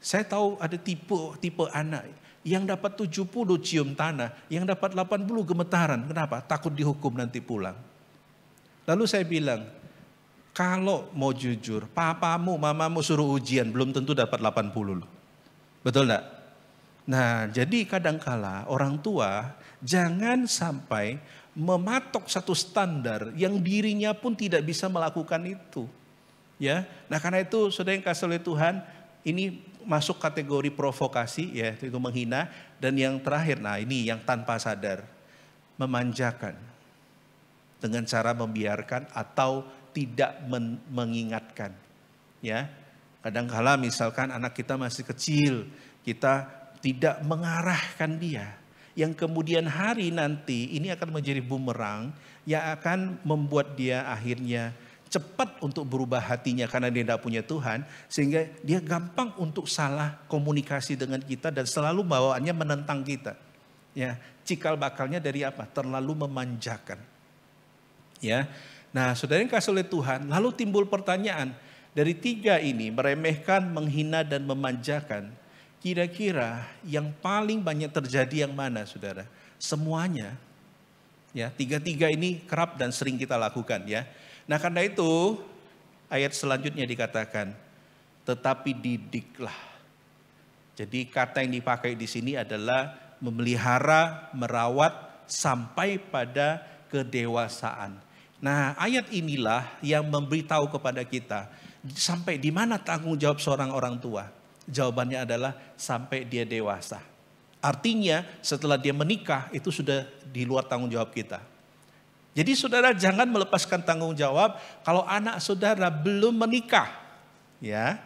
Saya tahu ada tipe anak yang dapat 70 cium tanah, yang dapat 80 gemetaran. Kenapa? Takut dihukum nanti pulang. Lalu saya bilang, kalau mau jujur, papamu, mamamu suruh ujian, belum tentu dapat 80 loh. Betul enggak? Nah, jadi kadangkala orang tua jangan sampai mematok satu standar yang dirinya pun tidak bisa melakukan itu. Ya, nah karena itu Saudara yang kasih oleh Tuhan, ini masuk kategori provokasi, ya, itu menghina. Dan yang terakhir, nah ini yang tanpa sadar, memanjakan dengan cara membiarkan atau tidak mengingatkan, ya. Kadangkala misalkan anak kita masih kecil, kita tidak mengarahkan dia, yang kemudian hari nanti ini akan menjadi bumerang yang akan membuat dia akhirnya cepat untuk berubah hatinya karena dia tidak punya Tuhan, sehingga dia gampang untuk salah komunikasi dengan kita dan selalu bawaannya menentang kita. Ya, cikal bakalnya dari apa? Terlalu memanjakan. Ya. Nah, Saudara yang kasih oleh Tuhan, lalu timbul pertanyaan, dari tiga ini, meremehkan, menghina dan memanjakan, kira-kira yang paling banyak terjadi yang mana, Saudara? Semuanya. Ya, tiga-tiga ini kerap dan sering kita lakukan, ya. Nah, karena itu ayat selanjutnya dikatakan, tetapi didiklah. Jadi kata yang dipakai di sini adalah memelihara, merawat sampai pada kedewasaan. Nah, ayat inilah yang memberitahu kepada kita sampai di mana tanggung jawab seorang orang tua. Jawabannya adalah sampai dia dewasa. Artinya setelah dia menikah itu sudah di luar tanggung jawab kita. Jadi saudara jangan melepaskan tanggung jawab kalau anak saudara belum menikah. Ya,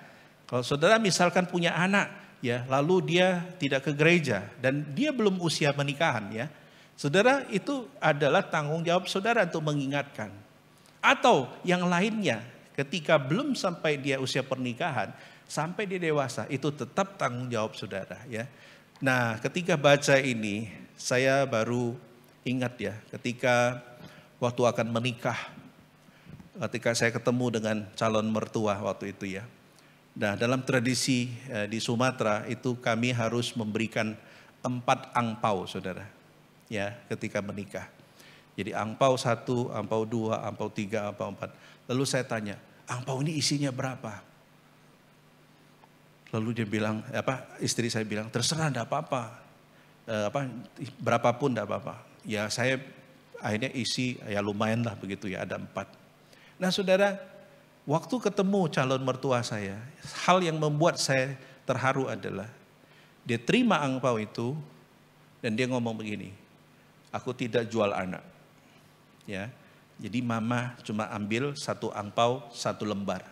kalau saudara misalkan punya anak, ya, lalu dia tidak ke gereja dan dia belum usia pernikahan, ya, saudara, itu adalah tanggung jawab saudara untuk mengingatkan. Atau yang lainnya, ketika belum sampai dia usia pernikahan, sampai dia dewasa, itu tetap tanggung jawab saudara, ya. Nah, ketika baca ini, saya baru ingat, ya, ketika waktu akan menikah, ketika saya ketemu dengan calon mertua waktu itu, ya. Nah, dalam tradisi di Sumatera itu kami harus memberikan 4 angpau, saudara, ya, ketika menikah. Jadi angpau 1, angpau 2, angpau 3, angpau 4. Lalu saya tanya, angpau ini isinya berapa? Lalu dia bilang, istri saya bilang, terserah, enggak apa-apa, berapapun enggak apa-apa. Ya saya akhirnya isi, ya lumayan lah begitu, ya, ada 4. Nah saudara, waktu ketemu calon mertua saya, hal yang membuat saya terharu adalah dia terima angpau itu dan dia ngomong begini, aku tidak jual anak, ya. Jadi mama cuma ambil 1 angpau 1 lembar,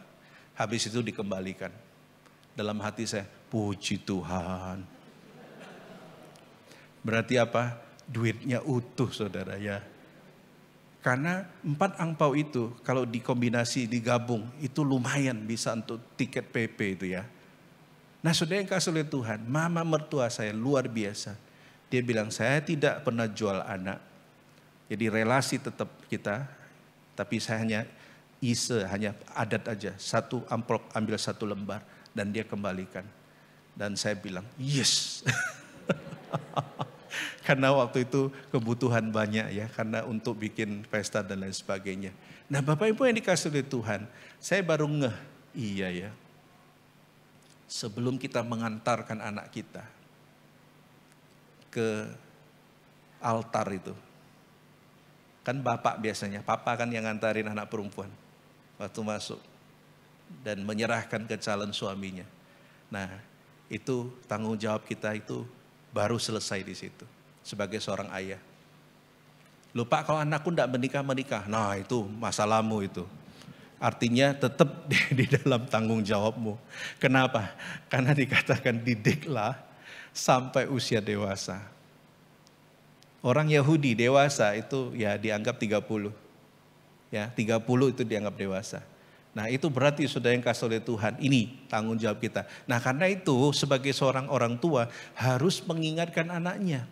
habis itu dikembalikan. Dalam hati saya, puji Tuhan. Berarti apa? Duitnya utuh, saudara, ya. Karena 4 angpau itu kalau dikombinasi, digabung, itu lumayan bisa untuk tiket PP itu, ya. Nah saudara yang kasih oleh Tuhan, mama mertua saya luar biasa. Dia bilang, saya tidak pernah jual anak. Jadi relasi tetap kita, tapi saya hanya adat aja. 1 amplop ambil 1 lembar dan dia kembalikan. Dan saya bilang, yes. Karena waktu itu kebutuhan banyak, ya, karena untuk bikin pesta dan lain sebagainya. Nah Bapak Ibu yang dikasih oleh Tuhan, saya baru ngeh, iya ya. Sebelum kita mengantarkan anak kita ke altar itu, kan bapak biasanya, papa kan yang ngantarin anak perempuan waktu masuk dan menyerahkan ke calon suaminya. Nah itu tanggung jawab kita itu baru selesai di situ. Sebagai seorang ayah. Lupa kalau anakku tidak menikah. Nah itu masalahmu itu. Artinya tetap di dalam tanggung jawabmu. Kenapa? Karena dikatakan didiklah sampai usia dewasa. Orang Yahudi dewasa itu ya dianggap 30. Ya 30 itu dianggap dewasa. Nah itu berarti sudah yang kasih oleh Tuhan. Ini tanggung jawab kita. Nah karena itu sebagai seorang orang tua harus mengingatkan anaknya.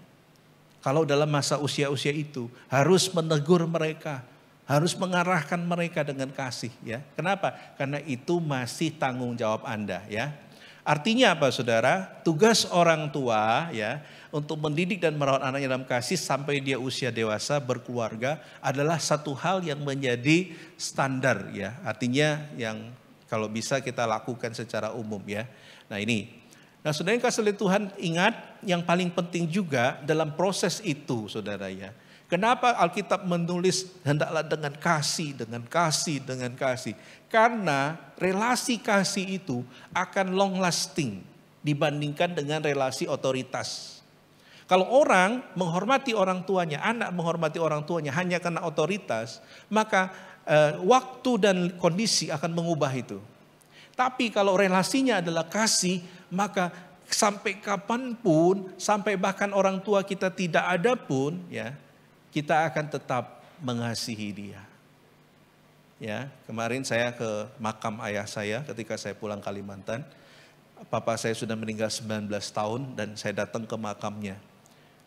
Kalau dalam masa usia-usia itu harus menegur mereka, harus mengarahkan mereka dengan kasih, ya. Kenapa? Karena itu masih tanggung jawab Anda, ya. Artinya apa, saudara? Tugas orang tua, ya, untuk mendidik dan merawat anaknya dalam kasih sampai dia usia dewasa berkeluarga adalah satu hal yang menjadi standar, ya. Artinya yang kalau bisa kita lakukan secara umum, ya. Nah ini. Nah saudara yang kasih oleh Tuhan, ingat yang paling penting juga dalam proses itu, saudara, ya. Kenapa Alkitab menulis hendaklah dengan kasih, dengan kasih, dengan kasih. Karena relasi kasih itu akan long lasting dibandingkan dengan relasi otoritas. Kalau orang menghormati orang tuanya, anak menghormati orang tuanya hanya karena otoritas, maka waktu dan kondisi akan mengubah itu. Tapi kalau relasinya adalah kasih, maka sampai kapanpun, sampai bahkan orang tua kita tidak ada pun, ya, kita akan tetap mengasihi dia. Ya, kemarin saya ke makam ayah saya ketika saya pulang Kalimantan. Papa saya sudah meninggal 19 tahun dan saya datang ke makamnya.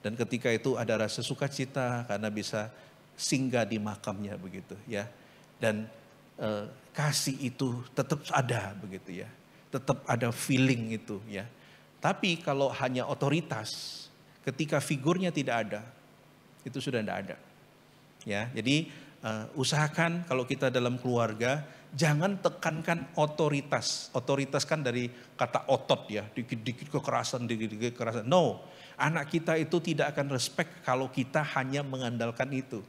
Dan ketika itu ada rasa sukacita karena bisa singgah di makamnya begitu, ya. Dan kasih itu tetap ada begitu, ya. Tetap ada feeling itu, ya. Tapi kalau hanya otoritas, ketika figurnya tidak ada, itu sudah tidak ada. Ya, jadi usahakan kalau kita dalam keluarga jangan tekankan otoritas. Otoritas kan dari kata otot, ya, dikit-dikit kekerasan, dikit-dikit kekerasan. No, anak kita itu tidak akan respect kalau kita hanya mengandalkan itu.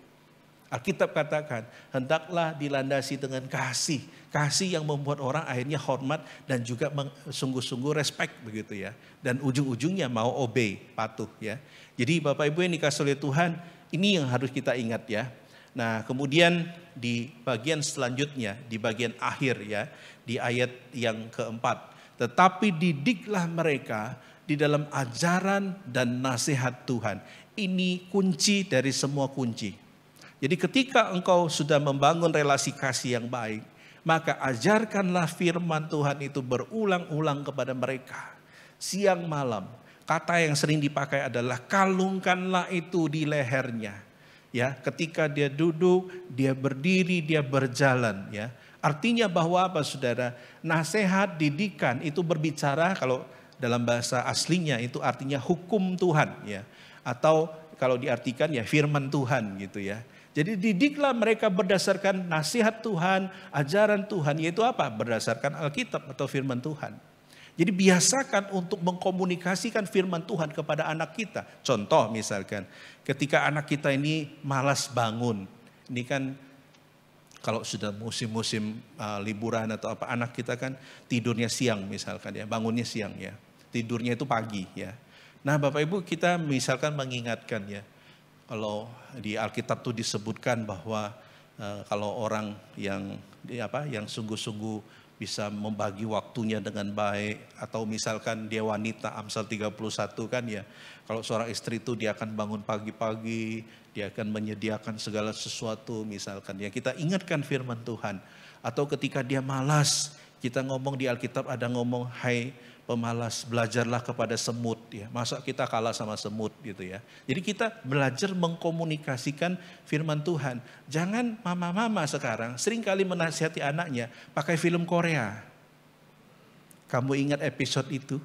Alkitab katakan, hendaklah dilandasi dengan kasih. Kasih yang membuat orang akhirnya hormat dan juga sungguh-sungguh respect begitu, ya. Dan ujung-ujungnya mau obey, patuh, ya. Jadi Bapak Ibu yang dikasih oleh Tuhan, ini yang harus kita ingat, ya. Nah, kemudian di bagian selanjutnya, di bagian akhir ya, di ayat yang keempat. Tetapi didiklah mereka di dalam ajaran dan nasihat Tuhan. Ini kunci dari semua kunci. Jadi ketika engkau sudah membangun relasi kasih yang baik, maka ajarkanlah firman Tuhan itu berulang-ulang kepada mereka. Siang malam. Kata yang sering dipakai adalah kalungkanlah itu di lehernya. Ya, ketika dia duduk, dia berdiri, dia berjalan, ya. Artinya bahwa apa, Saudara? Nasihat, didikan itu berbicara, kalau dalam bahasa aslinya itu artinya hukum Tuhan, ya. Atau kalau diartikan ya firman Tuhan gitu ya. Jadi didiklah mereka berdasarkan nasihat Tuhan, ajaran Tuhan, yaitu apa? Berdasarkan Alkitab atau firman Tuhan. Jadi biasakan untuk mengkomunikasikan firman Tuhan kepada anak kita. Contoh misalkan, ketika anak kita ini malas bangun. Ini kan kalau sudah musim-musim liburan atau apa, anak kita kan tidurnya siang misalkan ya, bangunnya siang ya. Tidurnya itu pagi ya. Nah Bapak Ibu, kita misalkan mengingatkan ya, kalau di Alkitab tuh disebutkan bahwa kalau orang yang sungguh-sungguh bisa membagi waktunya dengan baik, atau misalkan dia wanita, Amsal 31 kan ya, kalau seorang istri itu dia akan bangun pagi-pagi, dia akan menyediakan segala sesuatu misalkan ya, kita ingatkan firman Tuhan. Atau ketika dia malas, kita ngomong di Alkitab ada ngomong, hai pemalas, belajarlah kepada semut ya. Masa kita kalah sama semut gitu ya. Jadi kita belajar mengkomunikasikan firman Tuhan. Jangan mama-mama sekarang seringkali menasihati anaknya pakai film Korea. Kamu ingat episode itu?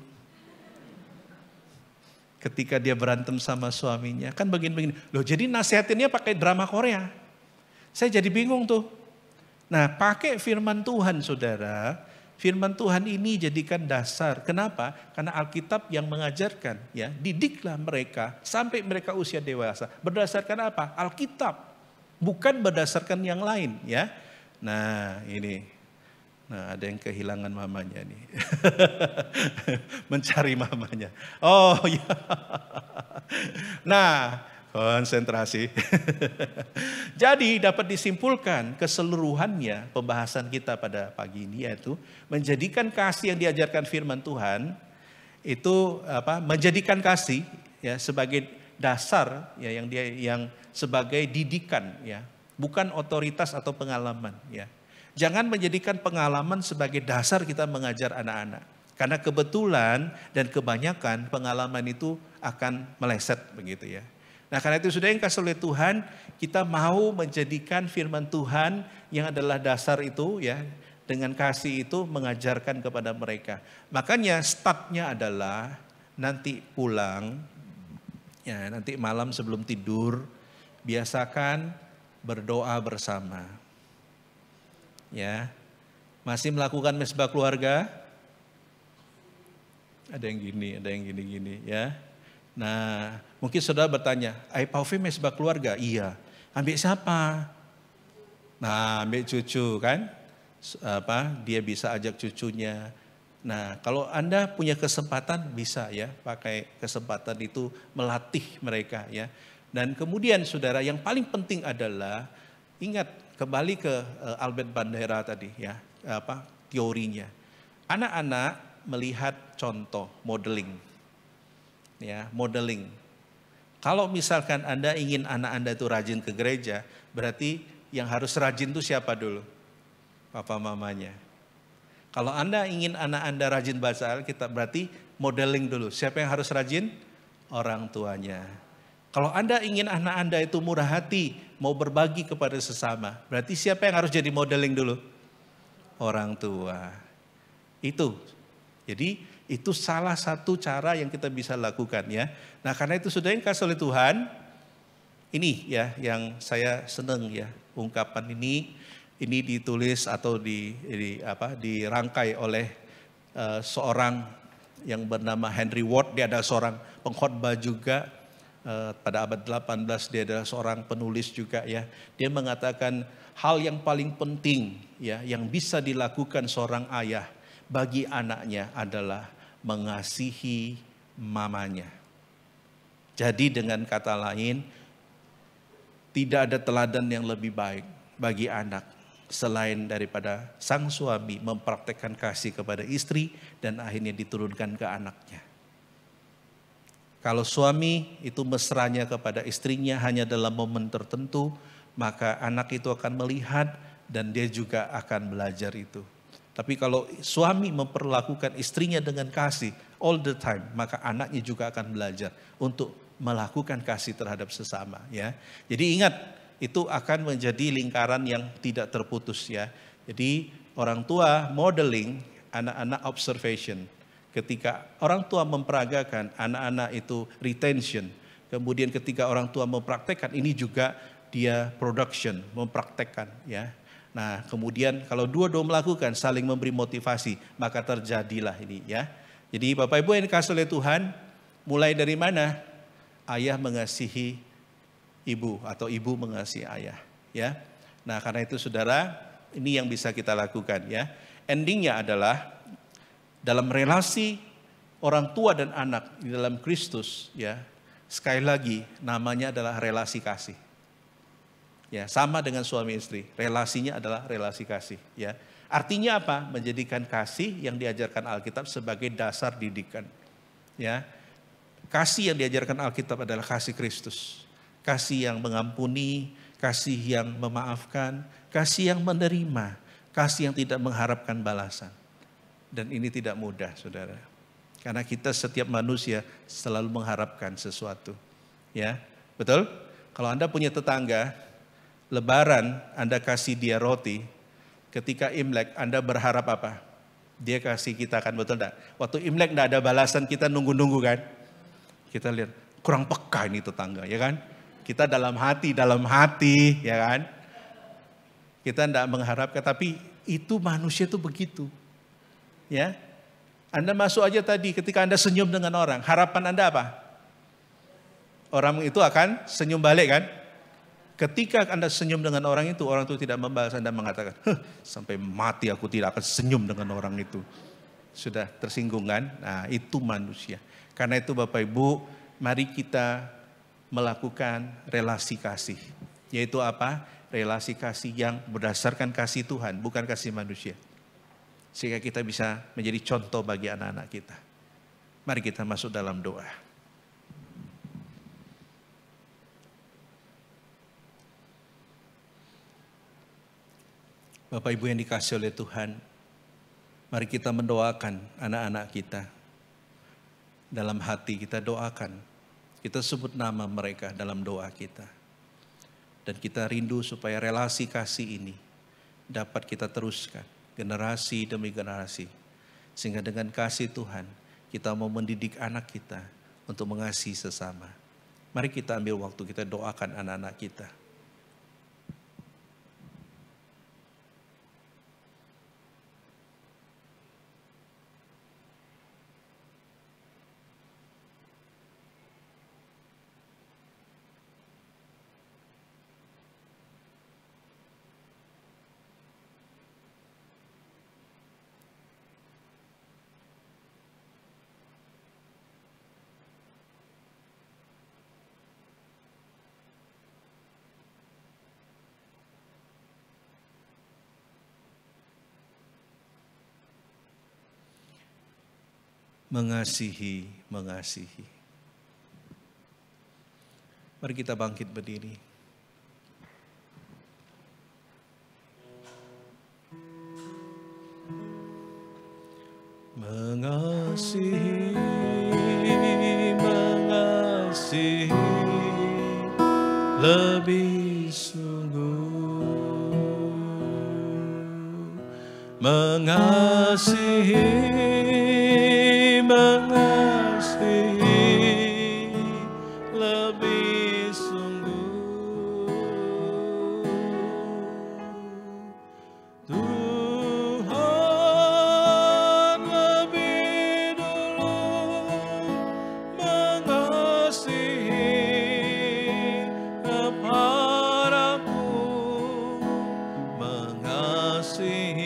Ketika dia berantem sama suaminya, kan begini-begini. Loh, jadi nasihatinnya pakai drama Korea. Saya jadi bingung tuh. Nah, pakai firman Tuhan, Saudara. Firman Tuhan ini jadikan dasar. Kenapa? Karena Alkitab yang mengajarkan, ya, didiklah mereka sampai mereka usia dewasa. Berdasarkan apa? Alkitab, bukan berdasarkan yang lain, ya. Nah, ini. Nah, ada yang kehilangan mamanya nih. Mencari mamanya. Oh, ya. Nah, konsentrasi. Jadi dapat disimpulkan keseluruhannya pembahasan kita pada pagi ini, yaitu menjadikan kasih yang diajarkan firman Tuhan itu menjadikan kasih ya sebagai dasar ya, yang sebagai didikan ya, bukan otoritas atau pengalaman ya. Jangan menjadikan pengalaman sebagai dasar kita mengajar anak-anak. Karena kebetulan dan kebanyakan pengalaman itu akan meleset begitu ya. Nah karena itu sudah yang kasih oleh Tuhan, kita mau menjadikan firman Tuhan yang adalah dasar itu ya, dengan kasih itu mengajarkan kepada mereka. Makanya startnya adalah nanti pulang, ya nanti malam sebelum tidur, biasakan berdoa bersama. Ya, masih melakukan mesbah keluarga? Ada yang gini, ada yang gini-gini ya. Nah, mungkin saudara bertanya, Pak Ovi mesbah keluarga? Iya. Ambil siapa? Nah, ambil cucu kan? Dia bisa ajak cucunya. Nah, kalau Anda punya kesempatan bisa ya, pakai kesempatan itu melatih mereka ya. Dan kemudian saudara, yang paling penting adalah ingat kembali ke Albert Bandera tadi ya, teorinya. Anak-anak melihat contoh modeling. Ya, modeling. Kalau misalkan Anda ingin anak Anda itu rajin ke gereja, berarti yang harus rajin itu siapa dulu? Papa mamanya. Kalau Anda ingin anak Anda rajin baca Alkitab, berarti modeling dulu. Siapa yang harus rajin? Orang tuanya. Kalau Anda ingin anak Anda itu murah hati, mau berbagi kepada sesama, berarti siapa yang harus jadi modeling dulu? Orang tua. Itu. Jadi itu salah satu cara yang kita bisa lakukan ya. Nah karena itu sudah yang kasih oleh Tuhan, ini ya yang saya senang ya, ungkapan ini ditulis atau dirangkai oleh seorang yang bernama Henry Ward. Dia adalah seorang pengkhotbah juga, pada abad 18 dia adalah seorang penulis juga ya. Dia mengatakan hal yang paling penting ya yang bisa dilakukan seorang ayah bagi anaknya adalah mengasihi mamanya. Jadi dengan kata lain, Tidak ada teladan yang lebih baik bagi anak selain daripada sang suami mempraktekkan kasih kepada istri dan akhirnya diturunkan ke anaknya. Kalau suami itu mesranya kepada istrinya hanya dalam momen tertentu, maka anak itu akan melihat dan dia juga akan belajar itu. Tapi kalau suami memperlakukan istrinya dengan kasih all the time, maka anaknya juga akan belajar untuk melakukan kasih terhadap sesama, ya. Jadi ingat, itu akan menjadi lingkaran yang tidak terputus, ya. Jadi orang tua modeling, anak-anak observation. Ketika orang tua memperagakan, anak-anak itu retention. Kemudian ketika orang tua mempraktekkan, ini juga dia production, mempraktekkan, ya. Nah, kemudian kalau dua-dua melakukan, saling memberi motivasi, maka terjadilah ini, ya. Jadi Bapak Ibu yang dikasihi oleh Tuhan, mulai dari mana? Ayah mengasihi ibu atau ibu mengasihi ayah, ya. Nah, karena itu saudara, ini yang bisa kita lakukan, ya. Endingnya adalah dalam relasi orang tua dan anak di dalam Kristus, ya. Sekali lagi namanya adalah relasi kasih. Ya, sama dengan suami istri, relasinya adalah relasi kasih, ya. Artinya apa? Menjadikan kasih yang diajarkan Alkitab sebagai dasar didikan, ya. Kasih yang diajarkan Alkitab adalah kasih Kristus. Kasih yang mengampuni, kasih yang memaafkan, kasih yang menerima, kasih yang tidak mengharapkan balasan. Dan ini tidak mudah, saudara. Karena kita setiap manusia selalu mengharapkan sesuatu, ya. Betul? Kalau Anda punya tetangga, Lebaran Anda kasih dia roti, ketika Imlek Anda berharap apa? Dia kasih kita, kan, betul enggak? Waktu Imlek enggak ada balasan, kita nunggu-nunggu, kan? Kita lihat, kurang peka ini tetangga, ya kan? Kita dalam hati, ya kan? Kita enggak mengharapkan, tapi itu manusia itu begitu. Ya, Anda masuk aja tadi, ketika Anda senyum dengan orang, harapan Anda apa? Orang itu akan senyum balik, kan? Ketika Anda senyum dengan orang itu tidak membalas, Anda mengatakan, sampai mati aku tidak akan senyum dengan orang itu. Sudah tersinggung, kan? Nah, itu manusia. Karena itu Bapak Ibu, mari kita melakukan relasi kasih. Yaitu apa? Relasi kasih yang berdasarkan kasih Tuhan, bukan kasih manusia. Sehingga kita bisa menjadi contoh bagi anak-anak kita. Mari kita masuk dalam doa. Bapak Ibu yang dikasihi oleh Tuhan, mari kita mendoakan anak-anak kita. Dalam hati kita doakan, kita sebut nama mereka dalam doa kita. Dan kita rindu supaya relasi kasih ini dapat kita teruskan. Generasi demi generasi. Sehingga dengan kasih Tuhan, kita mau mendidik anak kita untuk mengasihi sesama. Mari kita ambil waktu, kita doakan anak-anak kita. Mengasihi. Mari kita bangkit berdiri. Mengasihi lebih sungguh. Mengasihi lebih sungguh. Tuhan lebih dulu mengasihi kepadaku, mengasihi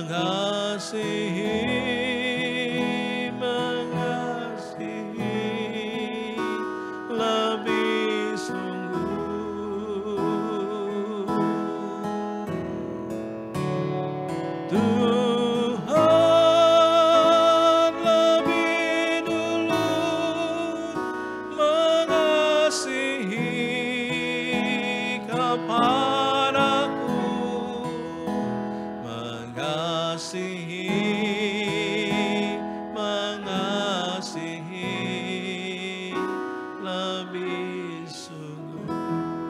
mengasihi lebih sungguh. Tuhan lebih dulu mengasihi kepadaku, mengasihi lebih sungguh.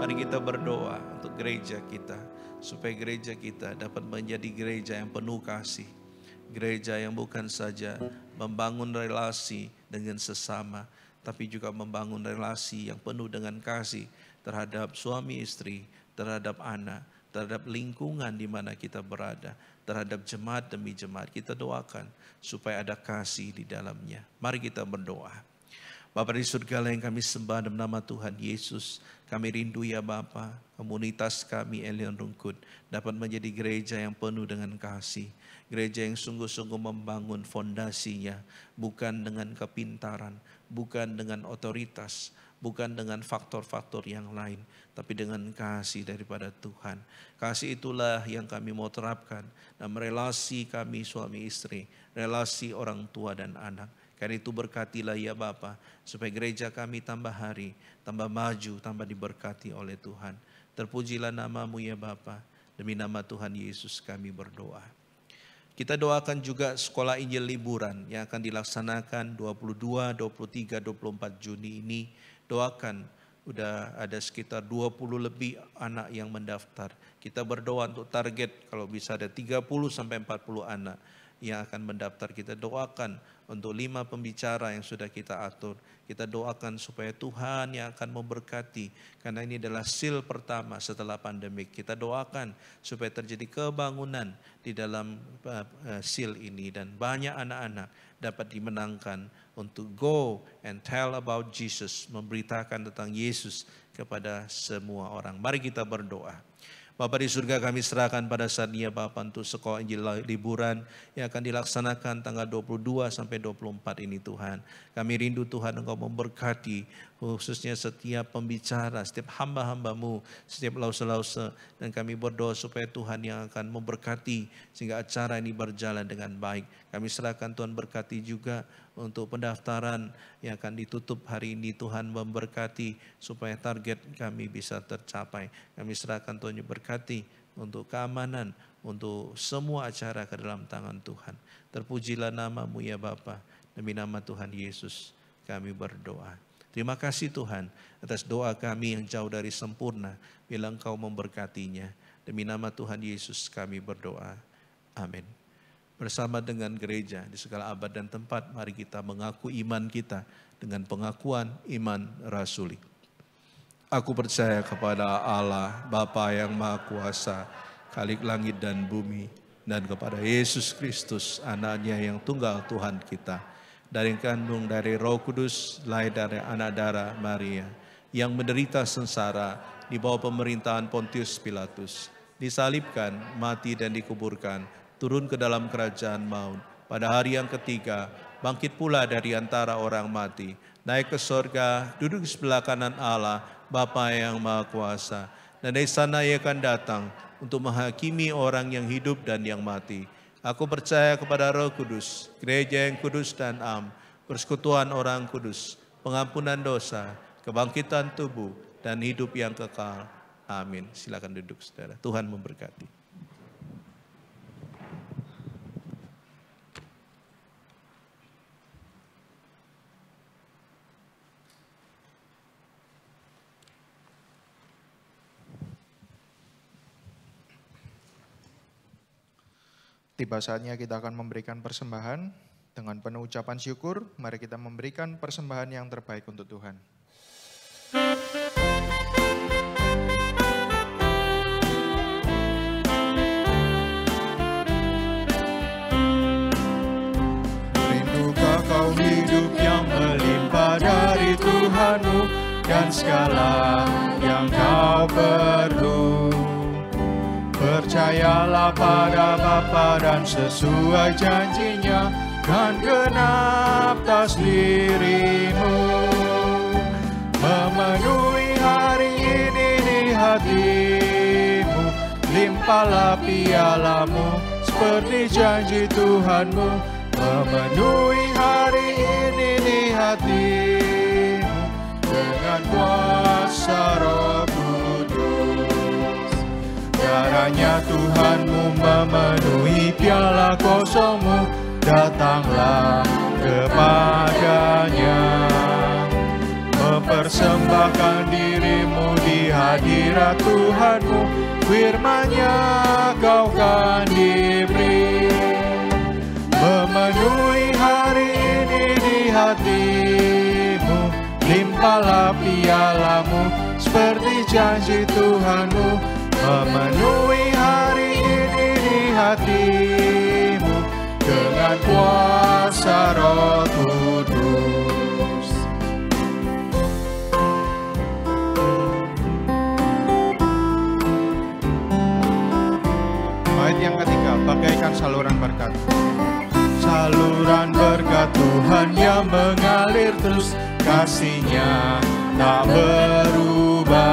Mari kita berdoa untuk gereja kita, supaya gereja kita dapat menjadi gereja yang penuh kasih. Gereja yang bukan saja membangun relasi dengan sesama, tapi juga membangun relasi yang penuh dengan kasih terhadap suami istri, terhadap anak, terhadap lingkungan di mana kita berada, terhadap jemaat demi jemaat. Kita doakan supaya ada kasih di dalamnya. Mari kita berdoa. Bapa di surga yang kami sembah dalam nama Tuhan Yesus, kami rindu ya Bapa, komunitas kami Elion Rungkut dapat menjadi gereja yang penuh dengan kasih. Gereja yang sungguh-sungguh membangun fondasinya, bukan dengan kepintaran, bukan dengan otoritas, bukan dengan faktor-faktor yang lain, tapi dengan kasih daripada Tuhan. Kasih itulah yang kami mau terapkan dalam relasi kami suami istri, relasi orang tua dan anak. Karena itu berkatilah ya Bapa, supaya gereja kami tambah hari, tambah maju, tambah diberkati oleh Tuhan. Terpujilah nama-Mu ya Bapa, demi nama Tuhan Yesus kami berdoa. Kita doakan juga sekolah Injil liburan yang akan dilaksanakan 22, 23, 24 Juni ini. Doakan, udah ada sekitar 20 lebih anak yang mendaftar. Kita berdoa untuk target kalau bisa ada 30 sampai 40 anak yang akan mendaftar. Kita doakan untuk 5 pembicara yang sudah kita atur. Kita doakan supaya Tuhan yang akan memberkati, karena ini adalah seal pertama setelah pandemik. Kita doakan supaya terjadi kebangunan di dalam seal ini, dan banyak anak-anak dapat dimenangkan untuk go and tell about Jesus, memberitakan tentang Yesus kepada semua orang. Mari kita berdoa. Bapa di surga, kami serahkan pada saat ini ya Bapa untuk sekolah Injil liburan yang akan dilaksanakan tanggal 22 sampai 24 ini Tuhan. Kami rindu Tuhan Engkau memberkati khususnya setiap pembicara, setiap hamba-hamba-Mu, setiap lause-lause, dan kami berdoa supaya Tuhan yang akan memberkati sehingga acara ini berjalan dengan baik. Kami serahkan Tuhan berkati juga untuk pendaftaran yang akan ditutup hari ini. Tuhan memberkati supaya target kami bisa tercapai. Kami serahkan Tuhan berkati untuk keamanan, untuk semua acara ke dalam tangan Tuhan. Terpujilah nama-Mu ya Bapa, demi nama Tuhan Yesus kami berdoa. Terima kasih Tuhan atas doa kami yang jauh dari sempurna, bila Engkau memberkatinya. Demi nama Tuhan Yesus kami berdoa. Amin. Bersama dengan gereja di segala abad dan tempat, mari kita mengaku iman kita dengan pengakuan iman rasuli. Aku percaya kepada Allah, Bapa yang Maha Kuasa, Khalik langit dan bumi, dan kepada Yesus Kristus, anaknya yang tunggal Tuhan kita, dari kandung dari Roh Kudus, lahir dari anak darah Maria, yang menderita sengsara di bawah pemerintahan Pontius Pilatus, disalibkan, mati dan dikuburkan, turun ke dalam kerajaan maut. Pada hari yang ketiga, bangkit pula dari antara orang mati, naik ke sorga, duduk di sebelah kanan Allah, Bapa yang Maha Kuasa. Dan dari sana Ia akan datang untuk menghakimi orang yang hidup dan yang mati. Aku percaya kepada Roh Kudus, gereja yang kudus dan am, persekutuan orang kudus, pengampunan dosa, kebangkitan tubuh, dan hidup yang kekal. Amin. Silakan duduk saudara. Tuhan memberkati. Tiba saatnya kita akan memberikan persembahan. Dengan penuh ucapan syukur, mari kita memberikan persembahan yang terbaik untuk Tuhan. Rindukah kau hidup yang melimpah dari Tuhanmu dan segala yang kau perlu? Percayalah pada Bapa dan sesuai janjinya kan genap atas dirimu. Memenuhi hari ini di hatimu, limpahlah pialamu seperti janji Tuhanmu. Memenuhi hari ini di hatimu dengan kuasa Roh Kudus. Darahnya Tuhanmu memenuhi piala kosongmu, datanglah kepadanya. Mempersembahkan dirimu di hadirat Tuhanmu, firman-Nya kau kan diberi. Memenuhi hari ini di hatimu, limpahlah pialamu seperti janji Tuhanmu. Memenuhi hari ini di hatimu dengan kuasa Roh Kudus. Bait yang ketiga, bagaikan saluran berkat. Saluran berkat Tuhan yang mengalir terus, kasih-Nya tak berubah.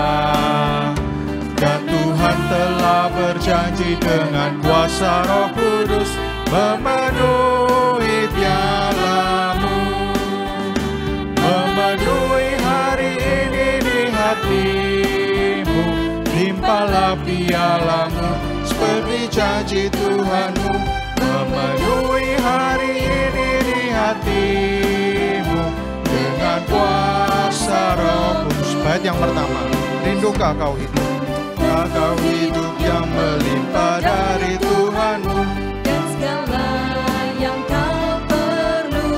Dan Tuhan telah berjanji dengan kuasa Roh Kudus memenuhi pialamu. Memenuhi hari ini di hatimu, limpahlah pialamu seperti janji Tuhanmu. Memenuhi hari ini di hatimu dengan kuasa Roh Kudus. Bait yang pertama, rindukah kau hidup? Kau hidup yang melimpah dari Tuhanmu dan segala yang kau perlu.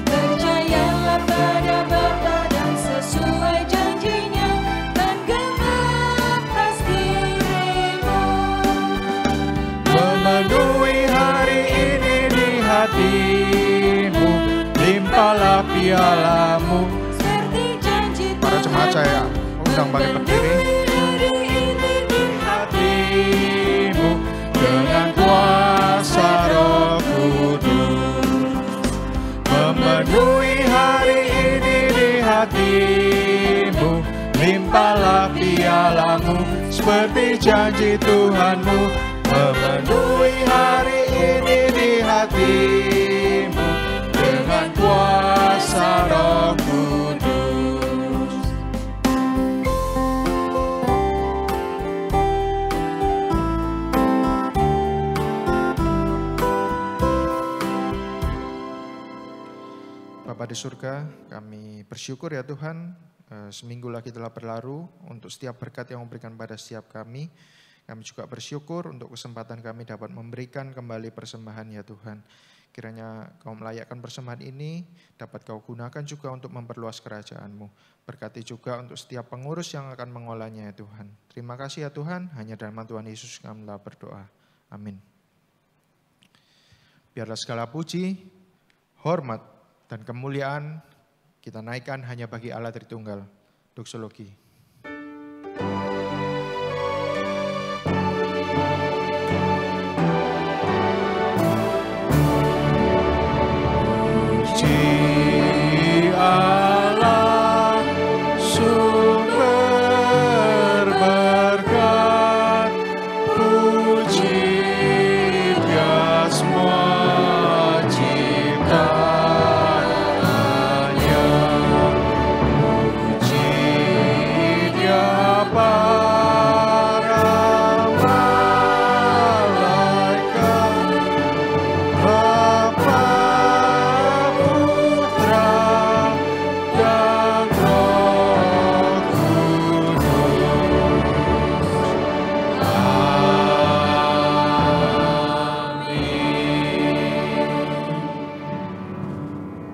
Percayalah pada Bapa dan sesuai janji-Nya kan genap atas dirimu. Memenuhi hari ini di hatimu, limpahlah pialamu Seperti janji Para jemaat saya undang balik berdiri. Dengan kuasa Roh Kudus, memenuhi hari ini di hatimu, limpahlah pialamu seperti janji Tuhanmu. Memenuhi hari ini di hatimu dengan kuasa Roh Kudus. Bapa di surga, kami bersyukur ya Tuhan, seminggu lagi telah berlalu untuk setiap berkat yang memberikan pada setiap kami. Kami juga bersyukur untuk kesempatan kami dapat memberikan kembali persembahan ya Tuhan. Kiranya kau melayakkan persembahan ini, dapat kau gunakan juga untuk memperluas kerajaan-Mu. Berkati juga untuk setiap pengurus yang akan mengolahnya ya Tuhan. Terima kasih ya Tuhan, hanya dalam nama Tuhan Yesus kami telah berdoa. Amin. Biarlah segala puji, hormat, dan kemuliaan kita naikkan hanya bagi Allah Tritunggal. Doksologi. Puji Allah, sumber berkat, puji Dia semua ciptaan.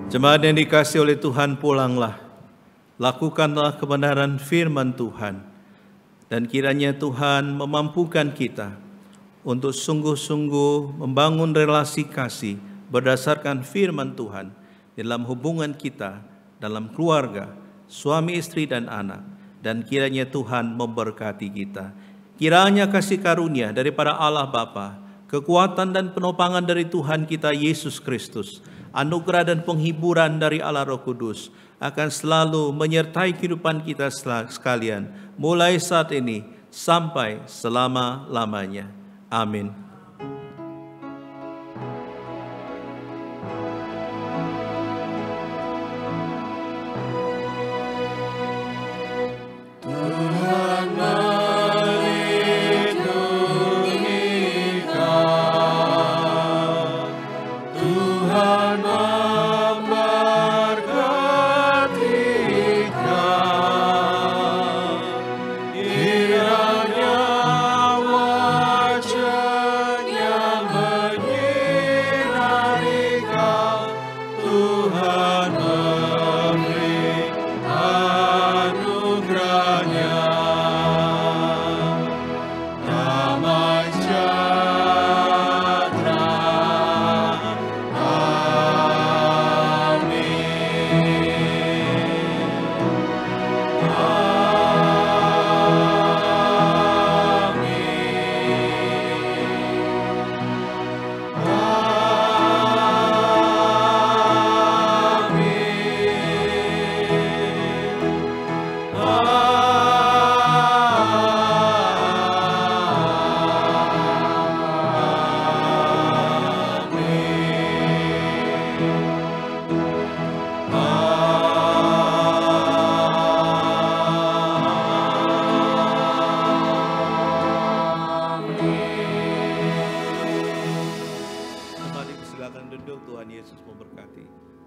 Jemaat yang dikasihi oleh Tuhan, pulanglah, lakukanlah kebenaran firman Tuhan, dan kiranya Tuhan memampukan kita untuk sungguh-sungguh membangun relasi kasih berdasarkan firman Tuhan dalam hubungan kita, dalam keluarga, suami istri dan anak, dan kiranya Tuhan memberkati kita. Kiranya kasih karunia daripada Allah Bapa, kekuatan dan penopangan dari Tuhan kita Yesus Kristus, anugerah dan penghiburan dari Allah Roh Kudus akan selalu menyertai kehidupan kita sekalian, mulai saat ini sampai selama-lamanya. Amin. Tuhan Yesus memberkati.